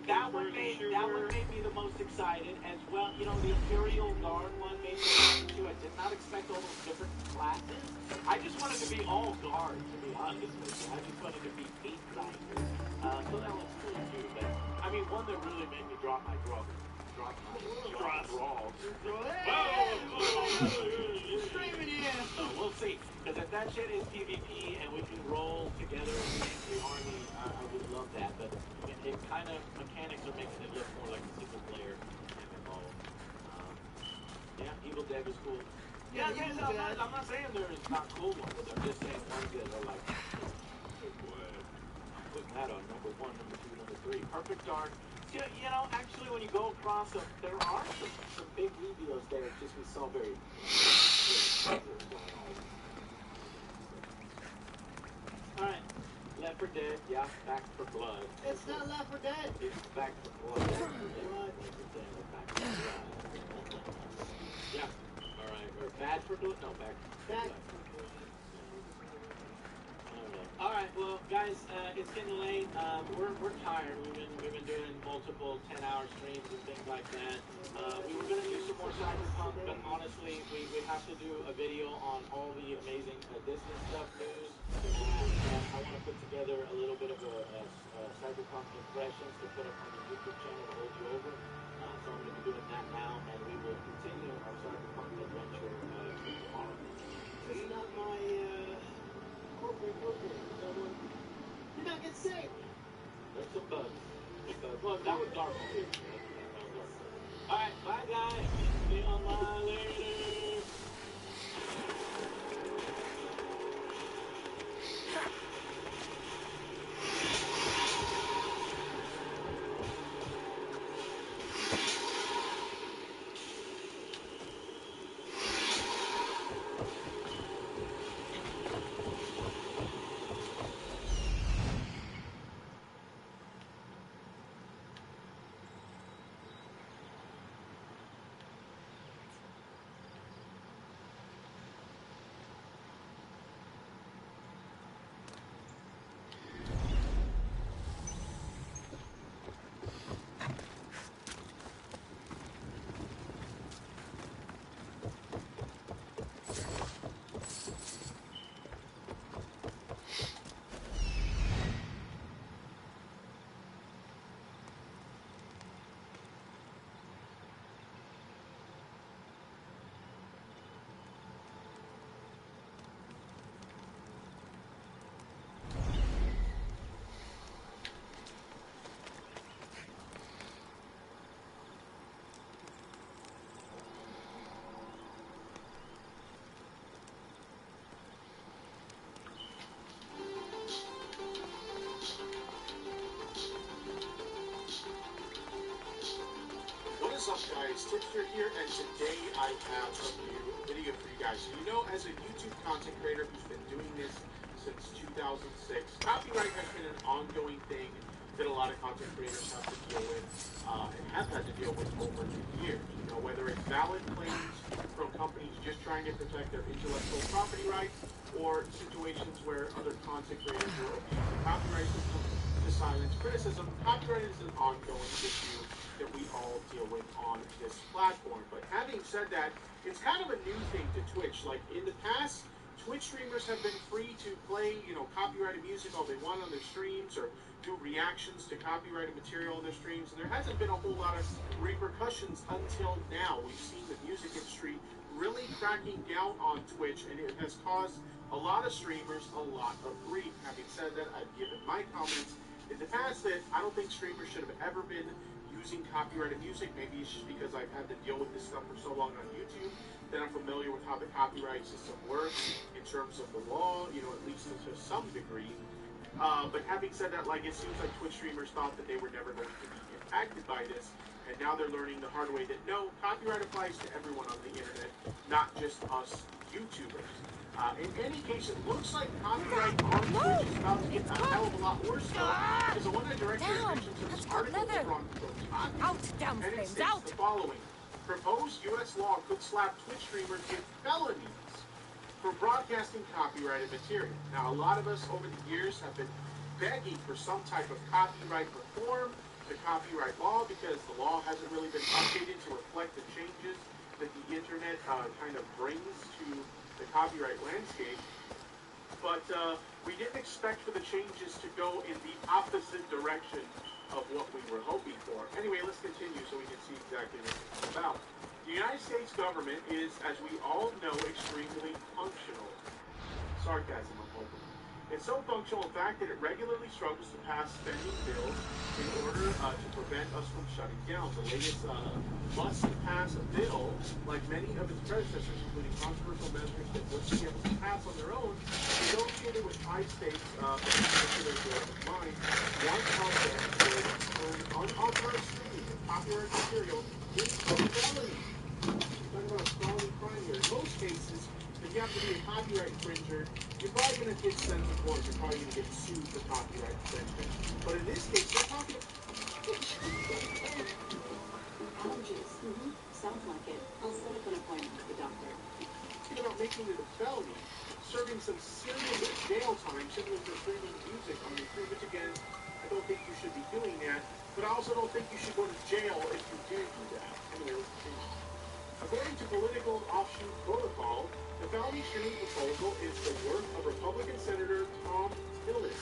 That one made me the most excited as well. You know, the Imperial Guard one made me excited too. I did not expect all those different classes. I just wanted to be all guard, to be honest with you. I just wanted to be 8 grinders. So that was cool too. But I mean, one that really made me drop my draw. Streaming in. So we'll see. Because if that shit is PvP and we can roll together as an angry army, I would love that. But it kind of mechanics are making it look more like a single player MMO. Yeah, Evil Dead is cool. Yeah, I'm not saying there's not cool ones. I'm just saying ones that are like, I'm putting that on number 1, number 2, number 3. Perfect Dark. You know, actually, when you go across them, there are some big reveals there. It's just we saw very. Alright, Left 4 Dead, yeah, Back 4 Blood. It's not Left 4 Dead. It's Back 4 Blood. Back 4 Blood. Yeah, alright, or Bad 4 Blood? No, Back 4 Blood. Alright, well, guys, it's getting late. We're tired. We've been doing multiple 10-hour streams and things like that. We were going to do some more Cyberpunk, but honestly, we have to do a video on all the amazing Disney stuff news. And I want to put together a little bit of a Cyberpunk impressions to put up on the YouTube channel to hold you over. So I'm going to be doing that now, and we will continue our Cyberpunk adventure tomorrow. It's not my corporate worker. You're not getting saved. There's some bugs. Well, that was dark. Alright, bye guys. See you online later. What's up, guys? Tipster here, and today I have a new video for you guys. So, you know, as a YouTube content creator who's been doing this since 2006, copyright has been an ongoing thing that a lot of content creators have to deal with and have had to deal with over the years. You know, whether it's valid claims from companies just trying to protect their intellectual property rights, or situations where other content creators will abuse the copyright system to silence criticism. Copyright is an ongoing issue that we all deal with on this platform. But having said that, it's kind of a new thing to Twitch. Like in the past, Twitch streamers have been free to play, you know, copyrighted music all they want on their streams, or do reactions to copyrighted material on their streams, and there hasn't been a whole lot of repercussions until now. We've seen the music industry really cracking down on Twitch, and it has caused a lot of streamers a lot of grief. Having said that, I've given my comments in the past that I don't think streamers should have ever been using copyrighted music. Maybe it's just because I've had to deal with this stuff for so long on YouTube that I'm familiar with how the copyright system works in terms of the law, you know, at least to some degree. But having said that, like, it seems like Twitch streamers thought that they were never going to be impacted by this, and now they're learning the hard way that no, copyright applies to everyone on the internet, not just us YouTubers. In any case, it looks like copyright on Twitch is about to get a hell of a lot worse, though, because I want to direct your attention to this article over on Kotaku, and it states the following. Proposed U.S. law could slap Twitch streamers with felonies for broadcasting copyrighted material. Now, a lot of us over the years have been begging for some type of copyright reform, the copyright law, because the law hasn't really been updated to reflect the changes that the internet kind of brings to the copyright landscape. But we didn't expect for the changes to go in the opposite direction of what we were hoping for. Anyway, let's continue so we can see exactly what it's about. The United States government is, as we all know, extremely functional. Sarcasm, I'm hoping. It's so functional, in fact, that it regularly struggles to pass spending bills in order to prevent us from shutting down. The latest must-pass bill, like many of its predecessors, including controversial measures that wouldn't be able to pass on their own, negotiated with five states, particular bill of mine. One of them would turn unauthorized streaming of copyrighted material into a felony. Talking about a felony crime here. In most cases, if you have to be a copyright infringer, you're probably going to get sent to court. You're probably going to get sued for copyright infringement. But in this case, they're talking Allergies. Sounds like it. I'll set up an appointment with the doctor. about making it a felony, serving some serious jail time simply for streaming music on YouTube, which again, I don't think you should be doing that, but I also don't think you should go to jail if you do that. Anyway, let's continue. According to Political Offshoot Protocol, the felony streaming proposal is the work of Republican Senator Tom Tillis,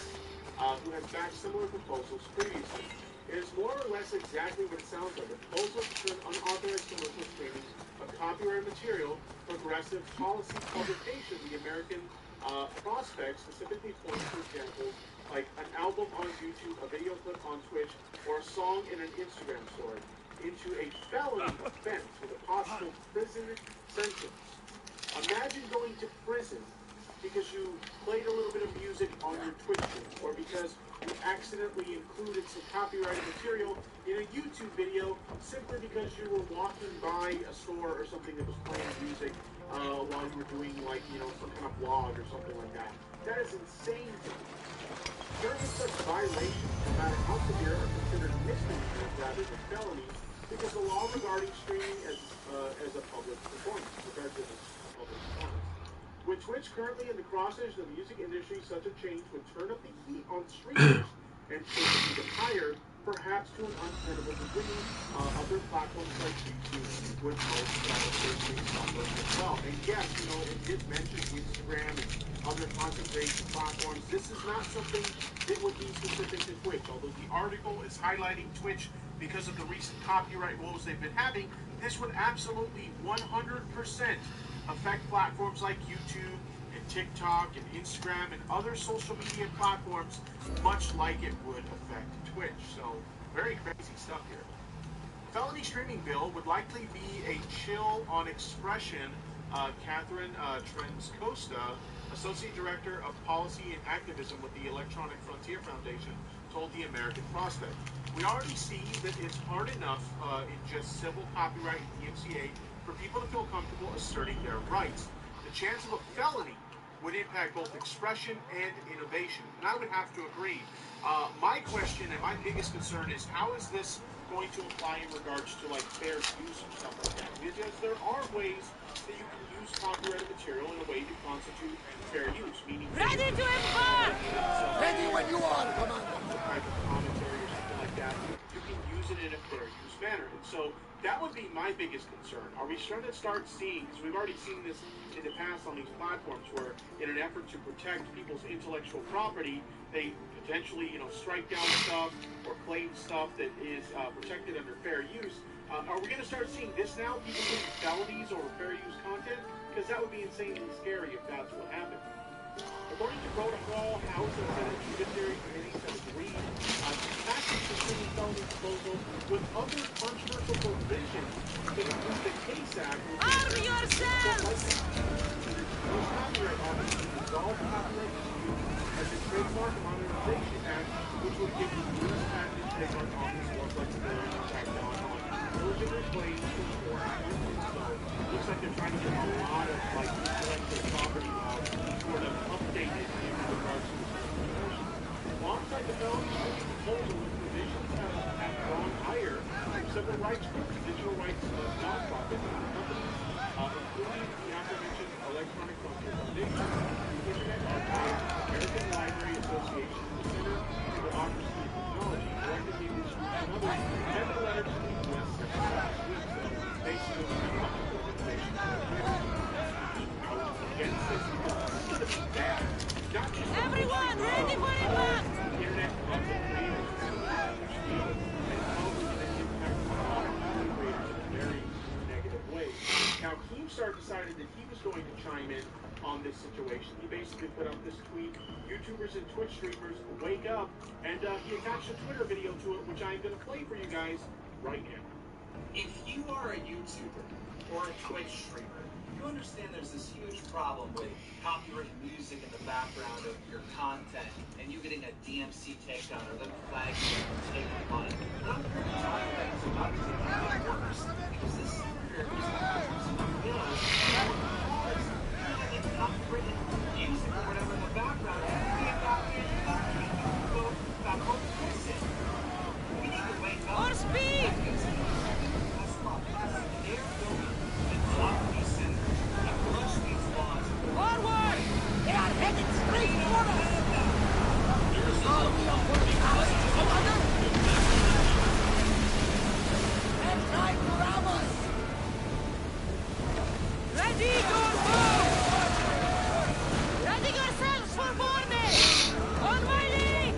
who has backed similar proposals previously. It is more or less exactly what it sounds like. A proposal to turn unauthorized commercial streaming of copyrighted material, progressive policy publication, the American Prospect specifically points to examples like an album on YouTube, a video clip on Twitch, or a song in an Instagram story, into a felony offense with a possible prison sentence. Imagine going to prison because you played a little bit of music on your Twitch stream, or because you accidentally included some copyrighted material in a YouTube video simply because you were walking by a store or something that was playing music while you were doing, like, you know, some kind of vlog or something like that. That is insane to me. Certain such violations, no matter how severe, are considered misdemeanors rather than felonies because the law regarding streaming as a public performance, With Twitch currently in the crosshairs of the music industry, such a change would turn up the heat on streamers and take it even higher, perhaps to an untenable degree. Other platforms like YouTube would most certainly suffer as well. And yes, you know, it did mention Instagram and other content creation platforms. This is not something that would be specific to Twitch, although the article is highlighting Twitch because of the recent copyright woes they've been having. This would absolutely 100% affect platforms like YouTube and TikTok and Instagram and other social media platforms, much like it would affect Twitch. So, very crazy stuff here. Felony streaming bill would likely be a chill on expression. Catherine Trens-Costa, Associate Director of Policy and Activism with the Electronic Frontier Foundation, told the American Prospect. We already see that it's hard enough in just civil copyright and DMCA for people to feel comfortable asserting their rights. The chance of a felony would impact both expression and innovation. And I would have to agree. My question and my biggest concern is how is this going to apply in regards to like fair use and stuff like that? Because there are ways that you can use copyrighted material in a way to constitute fair use, meaning ready to embark! Ready when you are, Commander! Some type of commentary or something like that, you can use it in a fair use manner. And so that would be my biggest concern. Are we starting to start seeing, because we've already seen this in the past on these platforms, where in an effort to protect people's intellectual property, they potentially, you know, strike down stuff or claim stuff that is protected under fair use. Are we going to start seeing this now? People getting felonies over fair use content? Because that would be insanely scary if that's what happened. According to protocol, House and Senate Judiciary Committees have agreed to package the streaming felony proposal with other controversial provisions that include the CASE Act, Arm yourselves! Most copyright office to resolve copyright disputes as a trademark modernization act, which would give the U.S. Patent and Trademark Office more flexibility to crack down on illegitimate claims to enforce infringement. So it looks like they're trying to get a lot of like intellectual property laws sort of updated in regards to this proposal. Alongside the felony proposal with divisions have gone higher. Civil rights groups, digital rights nonprofits, and companies, including the aforementioned Electronic Frontier Foundation, the Internet Archive, American Library Association, and the Center for Democracy and Technology, collectively these groups and others sent a letter to the U.S. Senate last week, basically public organizations out against this because this is going to be bad. Not just everyone ready for impact! the internet of the creators and how it's going to impact a lot of content creators in a very negative way. Now, Keemstar decided that he was going to chime in on this situation. He basically put out this tweet, YouTubers and Twitch streamers, wake up, and he attached a Twitter video to it, which I'm going to play for you guys right now. If you are a YouTuber or a Twitch streamer, you understand there's this huge problem with copyrighted music in the background of your content and you getting a DMC takedown or the flag taken money. But I'm here to talk about this about to get worse because this senator is introducing a bill that would cause you to copyrighted music or whatever in the background and be about to go back home to fix it. We need to wake up. More speed! Forward! They are headed straight for us! And trying to ram us! Ready to move! Ready yourselves for boarding! On my lead!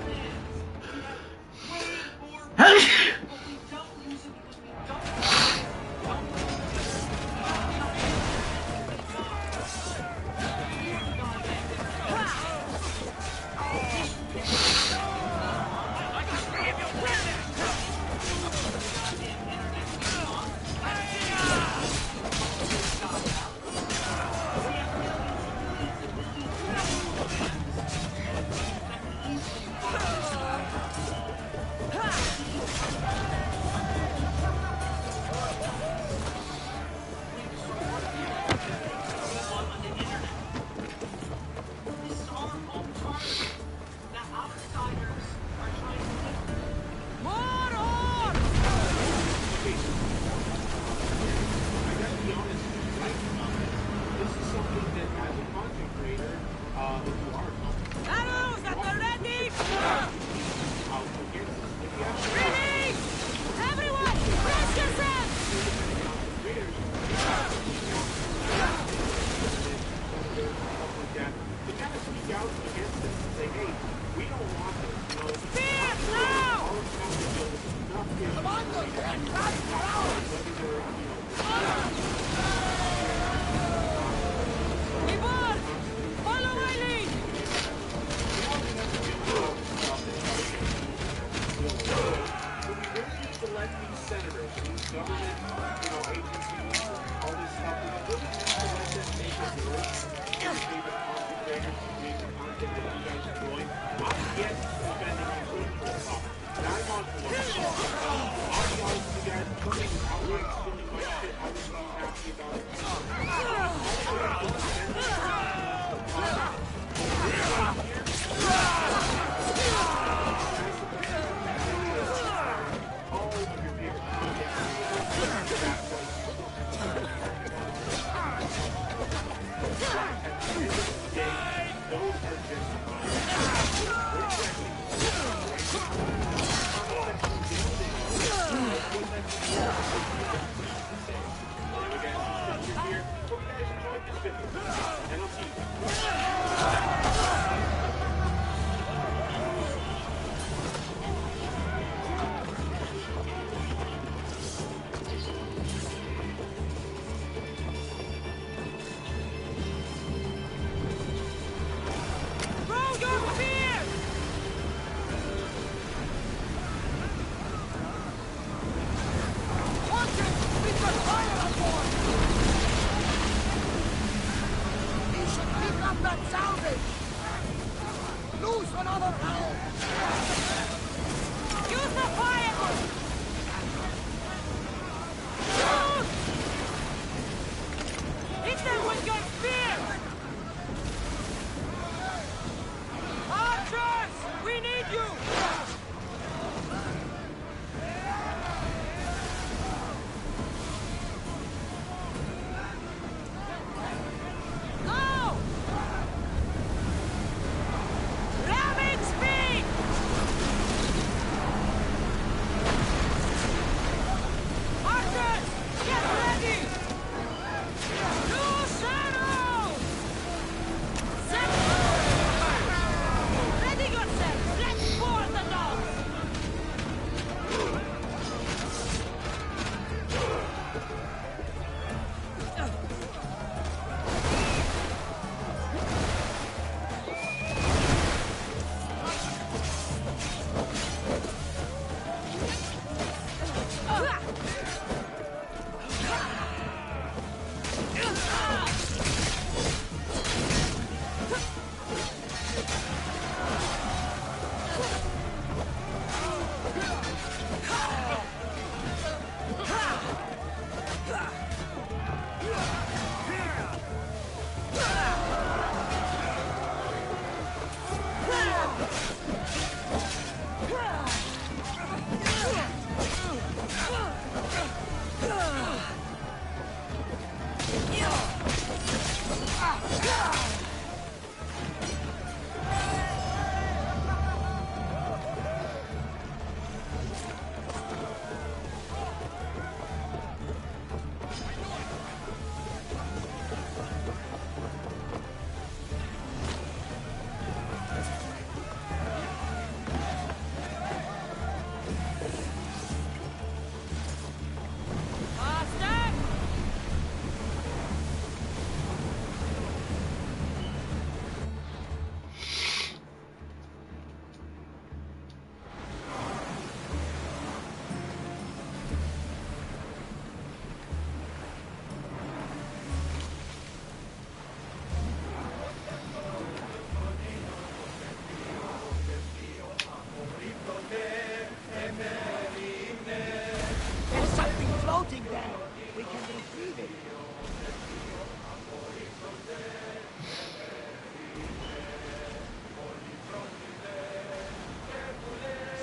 it.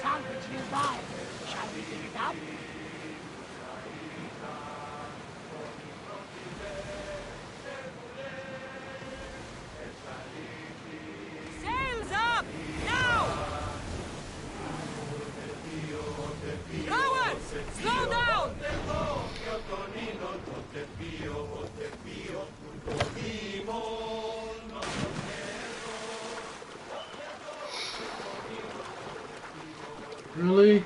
Salvage nearby. Shall we pick it up? Sails up! Now! Rowers! Slow down! Really?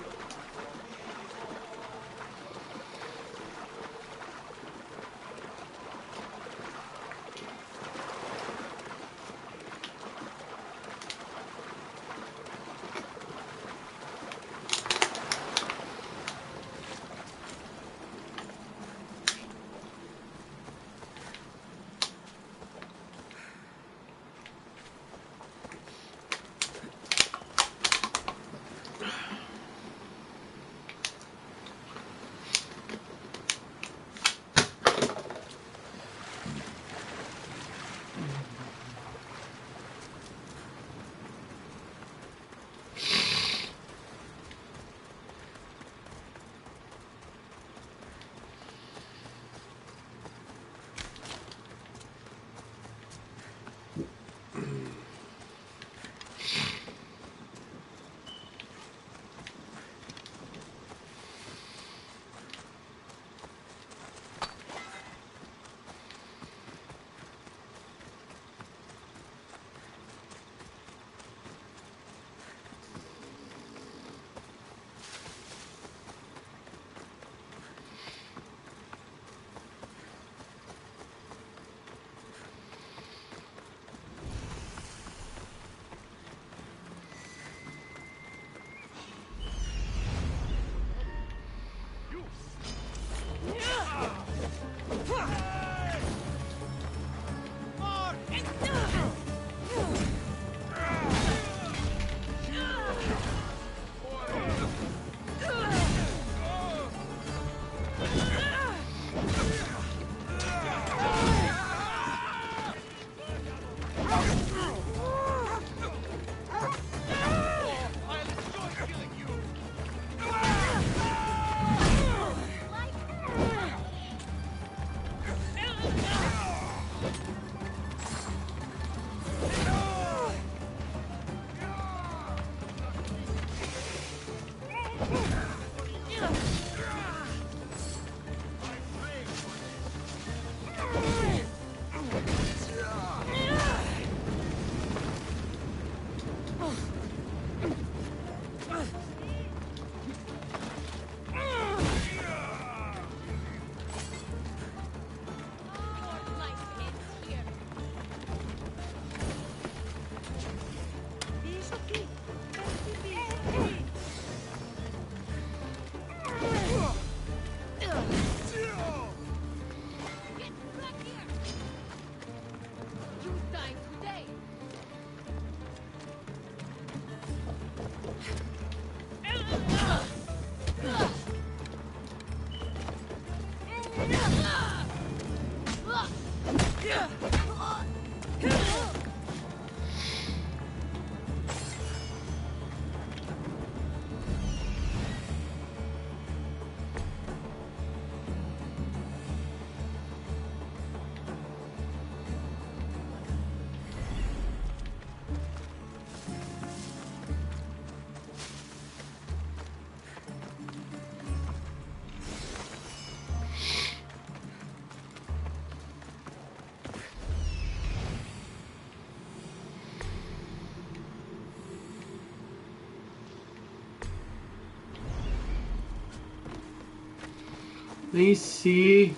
Let me see.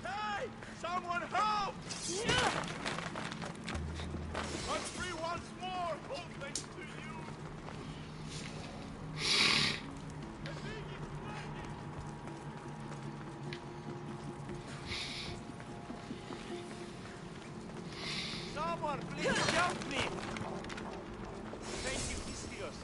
Hey! Someone help! I'm free once more, all thanks to you. Someone, please help me! Thank you, Histios.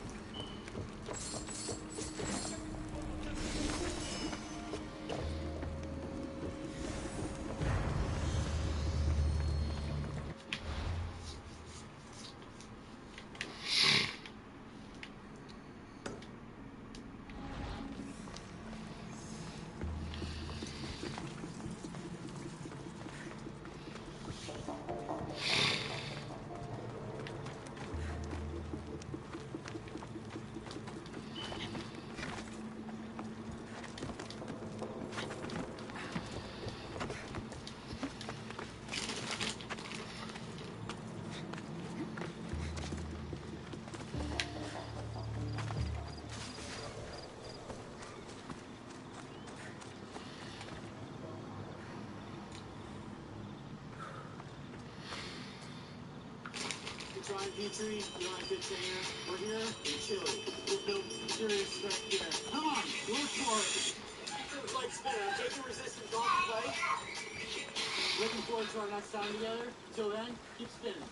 Trying Petrie, you want a good trainer? We're here in Chile. We'll build serious strength here. Come on, work for it. It's like spinner. I'm taking resistance off the bike. Looking forward to our next time together. Until then, keep spinning.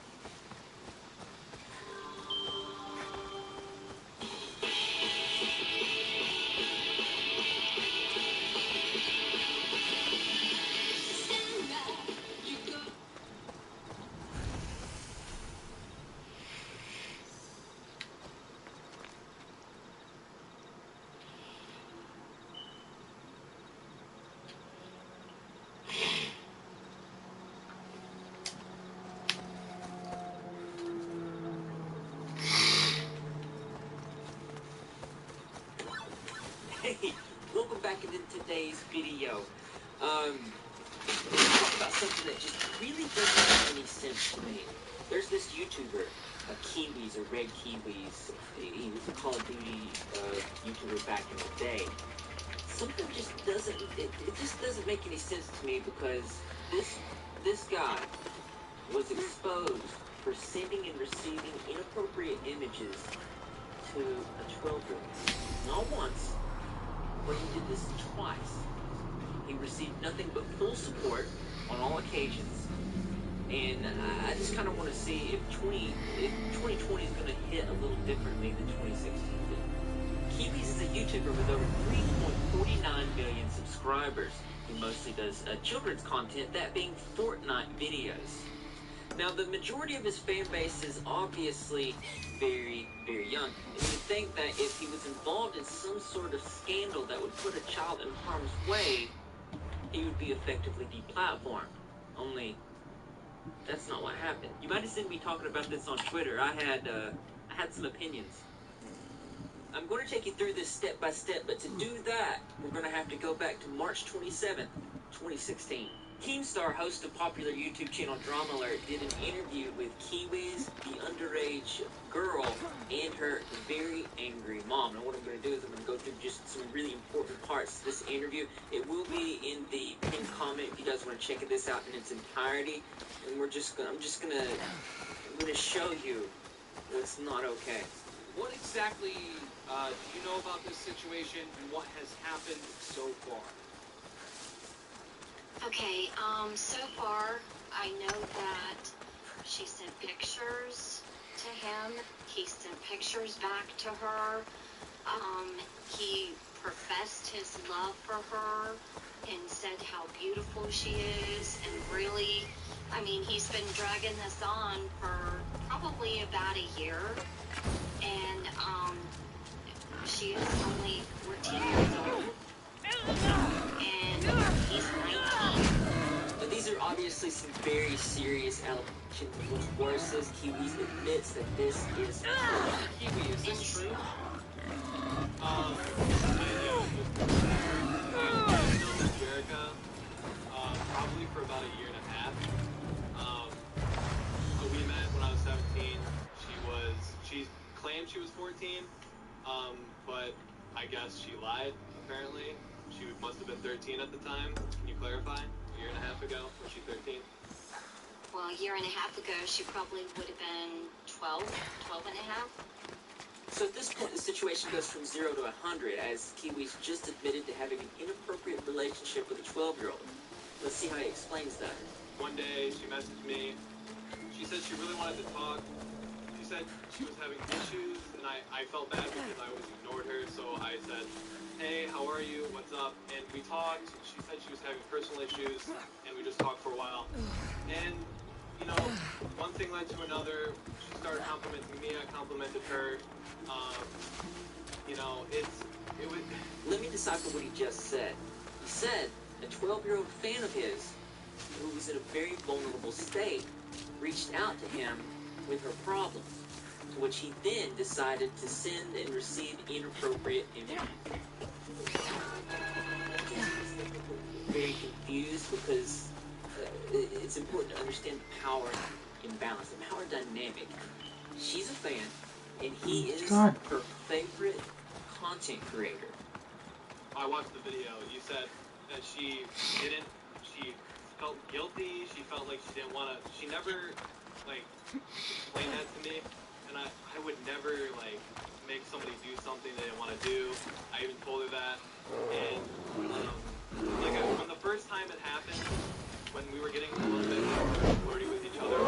Hey, welcome back into today's video. Let's talk about something that just really doesn't make any sense to me. There's this YouTuber, Kiwis or Red Kiwis. He was a Call of Duty YouTuber back in the day. Something just doesn't, it just doesn't make any sense to me because this guy was exposed for sending and receiving inappropriate images to a 12-year-old. Not once, but he did this twice. He received nothing but full support on all occasions. And I just kind of want to see if 2020 is going to hit a little differently than 2016 did. Kiwis is a YouTuber with over 3.49 million subscribers. He mostly does children's content, that being Fortnite videos. Now, the majority of his fan base is obviously very, very young. And you would think that if he was involved in some sort of scandal that would put a child in harm's way, he would be effectively deplatformed. Only, that's not what happened. You might have seen me talking about this on Twitter. I had some opinions. I'm going to take you through this step by step, but to do that, we're going to have to go back to March 27th, 2016. Keemstar, host of popular YouTube channel Drama Alert, did an interview with Kiwis, the underage girl, and her very angry mom. Now what I'm going to do is I'm going to go through just some really important parts of this interview. It will be in the pinned comment if you guys want to check this out in its entirety. And I'm just going to show you what's not okay. What exactly do you know about this situation and what has happened so far? Okay, so far, I know that she sent pictures to him. He sent pictures back to her. He professed his love for her and said how beautiful she is. And really, I mean, he's been dragging this on for probably about a year. And, she is only 14 years old. And he's 19. But these are obviously some very serious allegations. What's worse is Kiwis admits that this is Kiwi, is this true? Jerica, probably for about a year and a half. We met when I was 17. She claimed she was 14, but I guess she lied, apparently. She must have been 13 at the time. Can you clarify? A year and a half ago, was she 13? Well, a year and a half ago, she probably would have been 12 and a half. So at this point, the situation goes from 0 to 100, as Kiwi's just admitted to having an inappropriate relationship with a 12-year-old. Let's see how he explains that. One day, she messaged me. she said she really wanted to talk. She said she was having issues, and I felt bad because I always ignored her, so I said, hey, how are you, what's up? And we talked. She said she was having personal issues, and we just talked for a while. And, you know, one thing led to another. She started complimenting me, I complimented her. You know, it was... Let me decipher what he just said. He said a 12-year-old fan of his, who was in a very vulnerable state, reached out to him with her problem, to which he then decided to send and receive inappropriate images. Very confused because it's important to understand the power imbalance, the power dynamic. She's a fan, and he is her favorite content creator. I watched the video. You said that she felt guilty. She felt like she didn't want to. She never, like, explained that to me. And I would never, like, make somebody do something they didn't want to do. I even told her that. And, when the first time it happened, when we were getting a little bit more flirty with each other,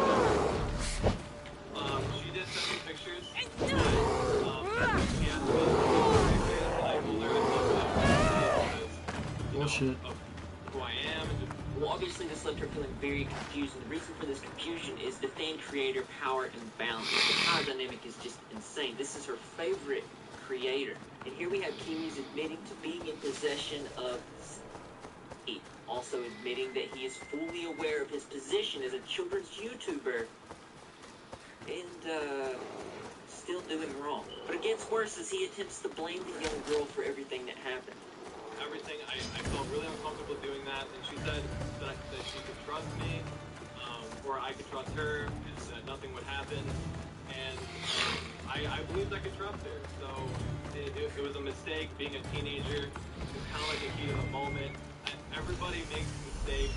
she did send me pictures. She asked me and I told her Bullshit. of who I am. And just, well, obviously this left her feeling very confused, and the reason for this confusion is the fan-creator power imbalance. The power dynamic is just insane. This is her favorite creator. And here we have Kiwi's admitting to being in possession of Steve, also admitting that he is fully aware of his position as a children's YouTuber, and still doing wrong. But it gets worse as he attempts to blame the young girl for everything that happened. everything. I felt really uncomfortable doing that, and she said that she could trust me, or I could trust her, and that nothing would happen. And I believed I could trust her. So it was a mistake. Being a teenager, it's kind of like a heat of the moment. Everybody makes mistakes,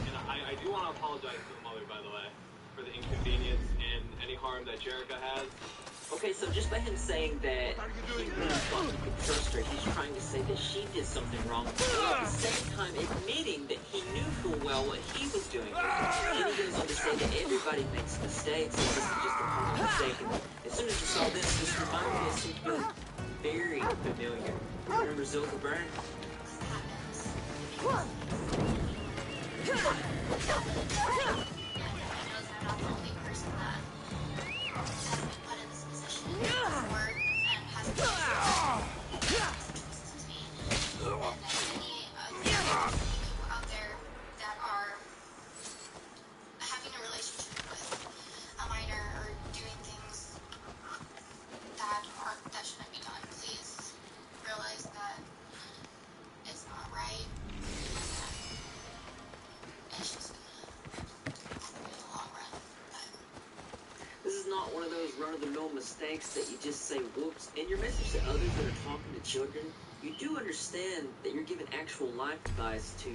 and I do want to apologize to the mother, by the way, for the inconvenience and any harm that Jerica has. Okay, so just by him saying that he really thought he could trust her, he's trying to say that she did something wrong, while at the same time admitting that he knew full well what he was doing. And he goes on to say that everybody makes mistakes, and this is just a common mistake. And as soon as you saw this reminded me of something very familiar. Remember Zilka Byrne? That shouldn't be done. Please realize that it's not right. It's just gonna be a long run. This is not one of those run-of-the-mill mistakes that you just say whoops. In your message to others that are talking to children, you do understand that you're giving actual life advice to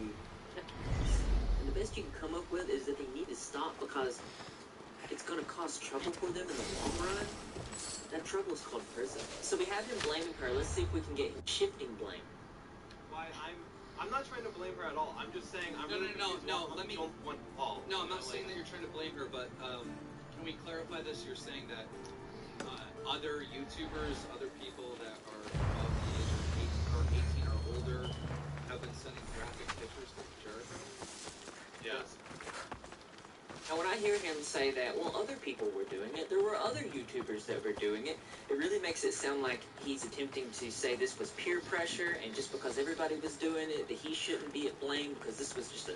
kids. And the best you can come up with is that they need to stop because it's going to cause trouble for them in the long run. That trouble is called prison. So we have him blaming her. Let's see if we can get him shifting blame. Why I'm not trying to blame her at all. I'm just saying I'm No, let me one Paul. No, I'm not saying that you're trying to blame her, but can we clarify this? You're saying that other YouTubers, other people that are of the age of 18 or older have been sending graphic pictures to Jericho? Yes. And when I hear him say that, well, other people were doing it, there were other YouTubers that were doing it, it really makes it sound like he's attempting to say this was peer pressure, and just because everybody was doing it, that he shouldn't be at blame because this was just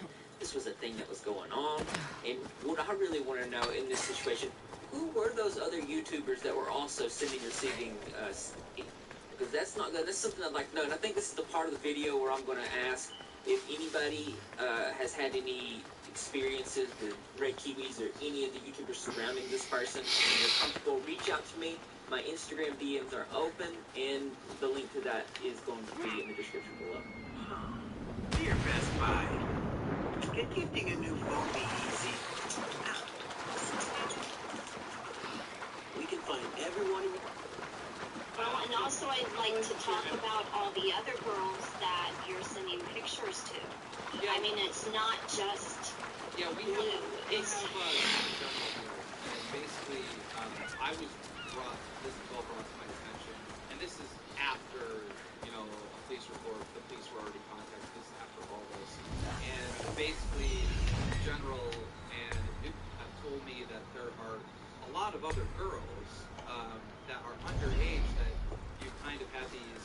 a thing that was going on. And what I really want to know in this situation, who were those other YouTubers that were also sending, receiving, because that's not good. That's something I'd like to know. And I think this is the part of the video where I'm going to ask if anybody has had any experiences with Red Kiwis or any of the YouTubers surrounding this person. And you're comfortable, reach out to me. My Instagram DMs are open, and the link to that is going to be in the description below. Dear Best Buy, can gifting a new phone be easy? We can find everyone in Well, and also I'd like to talk about all the other girls that you're sending pictures to. Yeah. I mean, it's not just we Blue. have I was brought, this is all brought to my attention, and this is after, you know, a police report, the police were already contacted, this is after all this, and basically, General and Duke have told me that there are a lot of other girls that are underage that you kind of have these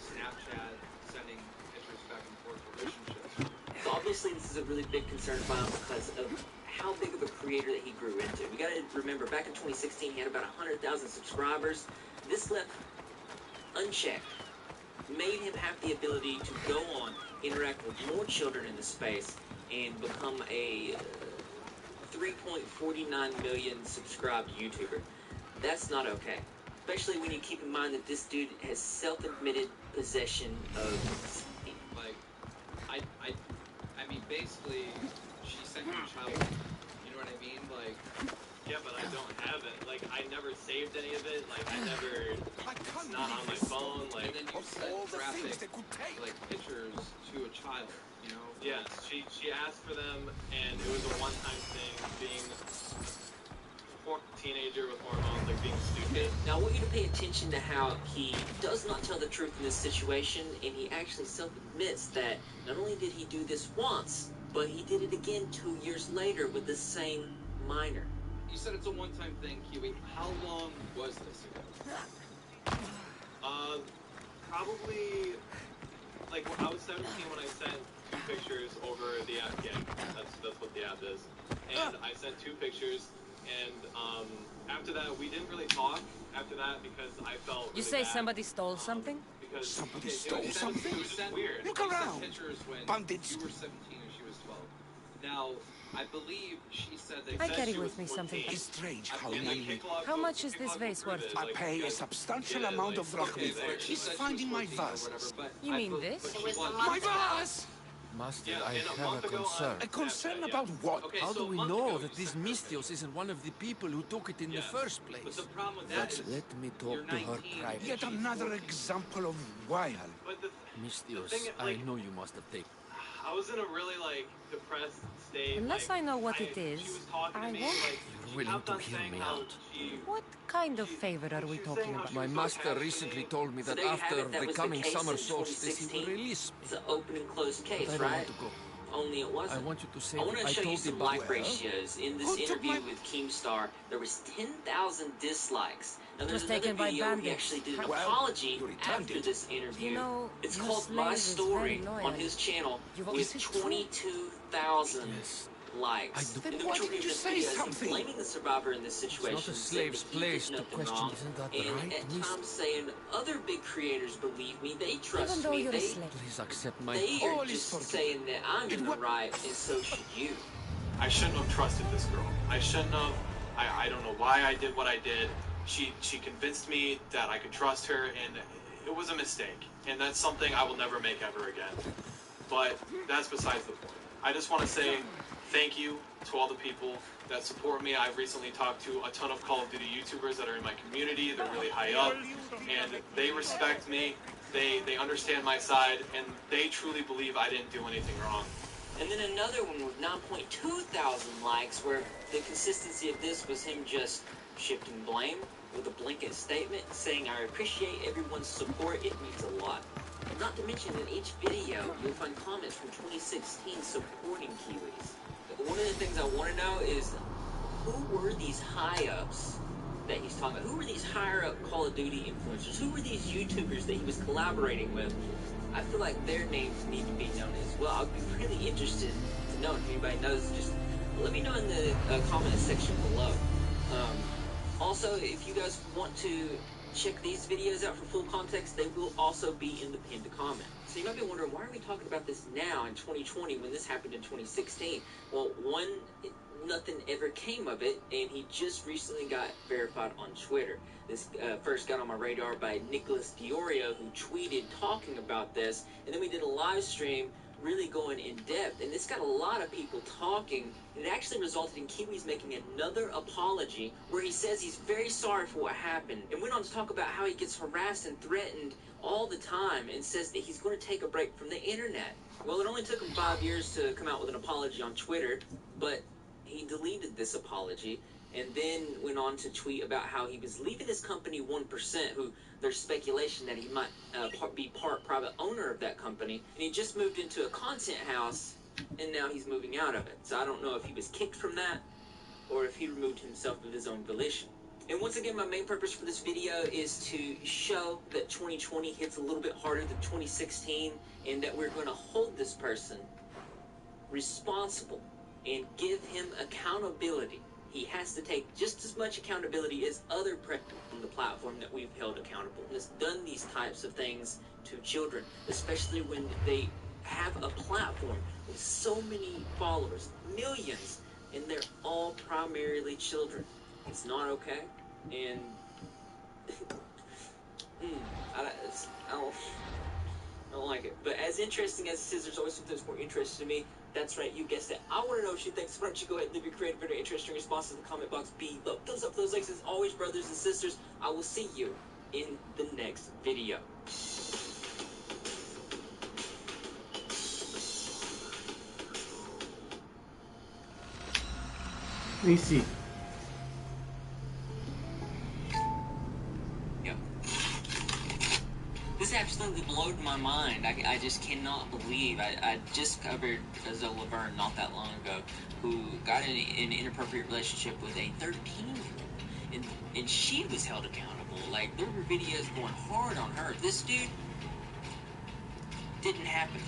Snapchat sending pictures back and forth relationships. So obviously this is a really big concern of mine because of how big of a creator that he grew into. We gotta remember, back in 2016, he had about 100,000 subscribers. This left unchecked made him have the ability to go on, interact with more children in the space, and become a 3.49 million subscribed YouTuber. That's not okay. Especially when you keep in mind that this dude has self-admitted possession of... Like, I mean, basically, she sent me a child. You know what I mean? Like, yeah, but I don't have it. Like, I never saved any of it. Like, it's not on my phone. Like, and then you sent graphic, like, pictures to a child, you know? Yes, she asked for them, and it was a one-time thing, being a teenager with hormones, like being stupid. Now, I want you to pay attention to how he does not tell the truth in this situation, and he actually self-admits that not only did he do this once, but he did it again 2 years later with the same minor. You said it's a one-time thing, Kiwi. How long was this ago? Probably, like, I was 17 when I sent 2 pictures over the app. Yeah, that's what the app is. And I sent 2 pictures, and after that, we didn't really talk after that because I felt really You say bad, somebody stole something? because Somebody it stole was something? It was just weird. Look You around. sent pictures when Bandits. you were 17 and she was 12. Now, I believe she said that... I carry with me something. It's strange how And naive. How much is this vase worth? I pay a substantial amount of drachmi for it. He's finding my vases. You mean this? It was the My month ago. vase! Master, Yeah, I and a have month a ago, concern. A concern about what? Okay, How so do a we month know ago that you this sent her Mystios this. isn't one of the people who took it in the Yes, first But place? the problem with that is... Let me you're talk to her 19. privately. Yet another example of wild. But the Mystios, thing is, I like, know you must have taken... I was in a really, like, depressed state. Unless like, I know what it is, she was talking to I me, won't. like, You're she willing kept to on hear saying me how out. What kind of favor are we she was talking saying how about? she My was so master attached to recently me. told me So that there you have after it. That the was coming case summer in solstice, he will 2016. release me. It's an open and closed But case, I don't right? want to go. Only it wasn't. I want you to say I want that to I show you told some the like Well, ratios. In this who took interview my- with Keemstar, there was 10,000 dislikes. Now It there's was another taken by video where he bandits. actually did an Well, apology you returned after it. this interview. You know, It's your called My slave is Story very loyal. on his channel You've with always- Is it true? 22,000 Yes. likes. I do- In the Why majority didn't you of this say video is him something? blaming the survivor in this It's situation. not a saying slave's that he did place to nothing question, wrong, isn't that and right, at Miss? times saying other big creators believe me, they trust Even though me, you're a they slave. Please accept my... they are All is just forgiven. saying that I'm in the right, and so should you. I shouldn't have trusted this girl. I shouldn't have. I don't know why I did what I did. She convinced me that I could trust her, and it was a mistake. And that's something I will never make ever again. But that's besides the point. I just want to say thank you to all the people that support me. I've recently talked to a ton of Call of Duty YouTubers that are in my community. They're really high up, and they respect me. They understand my side, and they truly believe I didn't do anything wrong. And then another one with 9.2 thousand likes, where the consistency of this was him just shifting blame with a blanket statement saying, I appreciate everyone's support, it means a lot. Not to mention, in each video, you'll find comments from 2016 supporting Kiwis. One of the things I want to know is, who were these high-ups that he's talking about? Who were these higher-up Call of Duty influencers? Who were these YouTubers that he was collaborating with? I feel like their names need to be known as well. I'd be really interested to know if anybody knows. Just let me know in the comment section below. Also, if you guys want to check these videos out for full context, they will also be in the pinned comment. So you might be wondering, why are we talking about this now in 2020 when this happened in 2016? Well, one, nothing ever came of it, and he just recently got verified on Twitter. This first got on my radar by Nicholas Diorio, who tweeted talking about this, and then we did a live stream really going in depth, and this got a lot of people talking. It actually resulted in Kiwis making another apology where he says he's very sorry for what happened, and went on to talk about how he gets harassed and threatened all the time, and says that he's going to take a break from the internet. Well, it only took him 5 years to come out with an apology on Twitter, but he deleted this apology, and then went on to tweet about how he was leaving his company 1%, who there's speculation that he might be part private owner of that company, and he just moved into a content house, and now he's moving out of it. So I don't know if he was kicked from that, or if he removed himself of his own volition. And once again, my main purpose for this video is to show that 2020 hits a little bit harder than 2016, and that we're going to hold this person responsible and give him accountability. He has to take just as much accountability as other people on the platform that we've held accountable. Has done these types of things to children, especially when they have a platform with so many followers, millions, and they're all primarily children. It's not okay, and I don't like it. But as interesting as this is, there's always something that's more interesting to me. That's right, you guessed it. I want to know what you think, so why don't you go ahead and leave your creative, very interesting responses in the comment box below. Thumbs up for those likes. As always, brothers and sisters, I will see you in the next video. Let me see. This absolutely blew my mind. I just cannot believe. I just covered Zoe Laverne not that long ago, who got in an inappropriate relationship with a 13-year-old, and she was held accountable. Like, there were videos going hard on her. This dude didn't happen.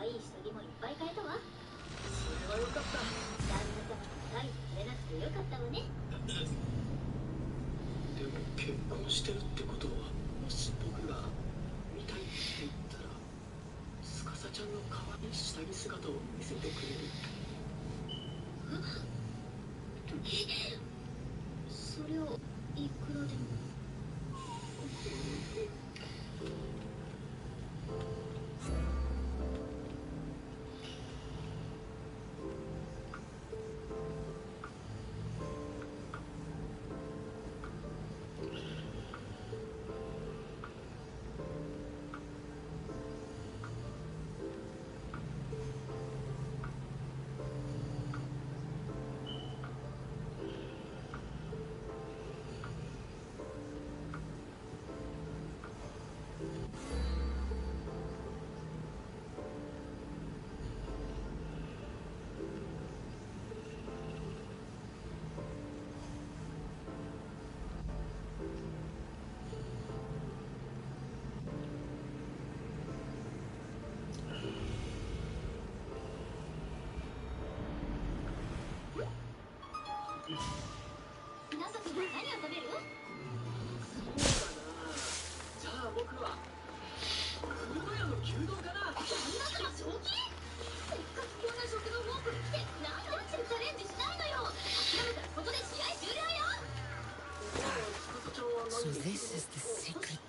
愛い下着もいっぱい買えたわ。それはよかった。旦那様がタイにくれなくてよかったわね。でも結婚してるってことは、もし僕が見たいって言ったら、司ちゃんの可愛い下着姿を見せてくれる。それをいくらでも。皆さん何を食べる？じゃあ僕はフード屋の牛丼かな。旦那様正気？せっかくこんな食堂ウォークに来てなんでチャレンジしないのよ。諦めたらここで試合終了よ。 So this is the secret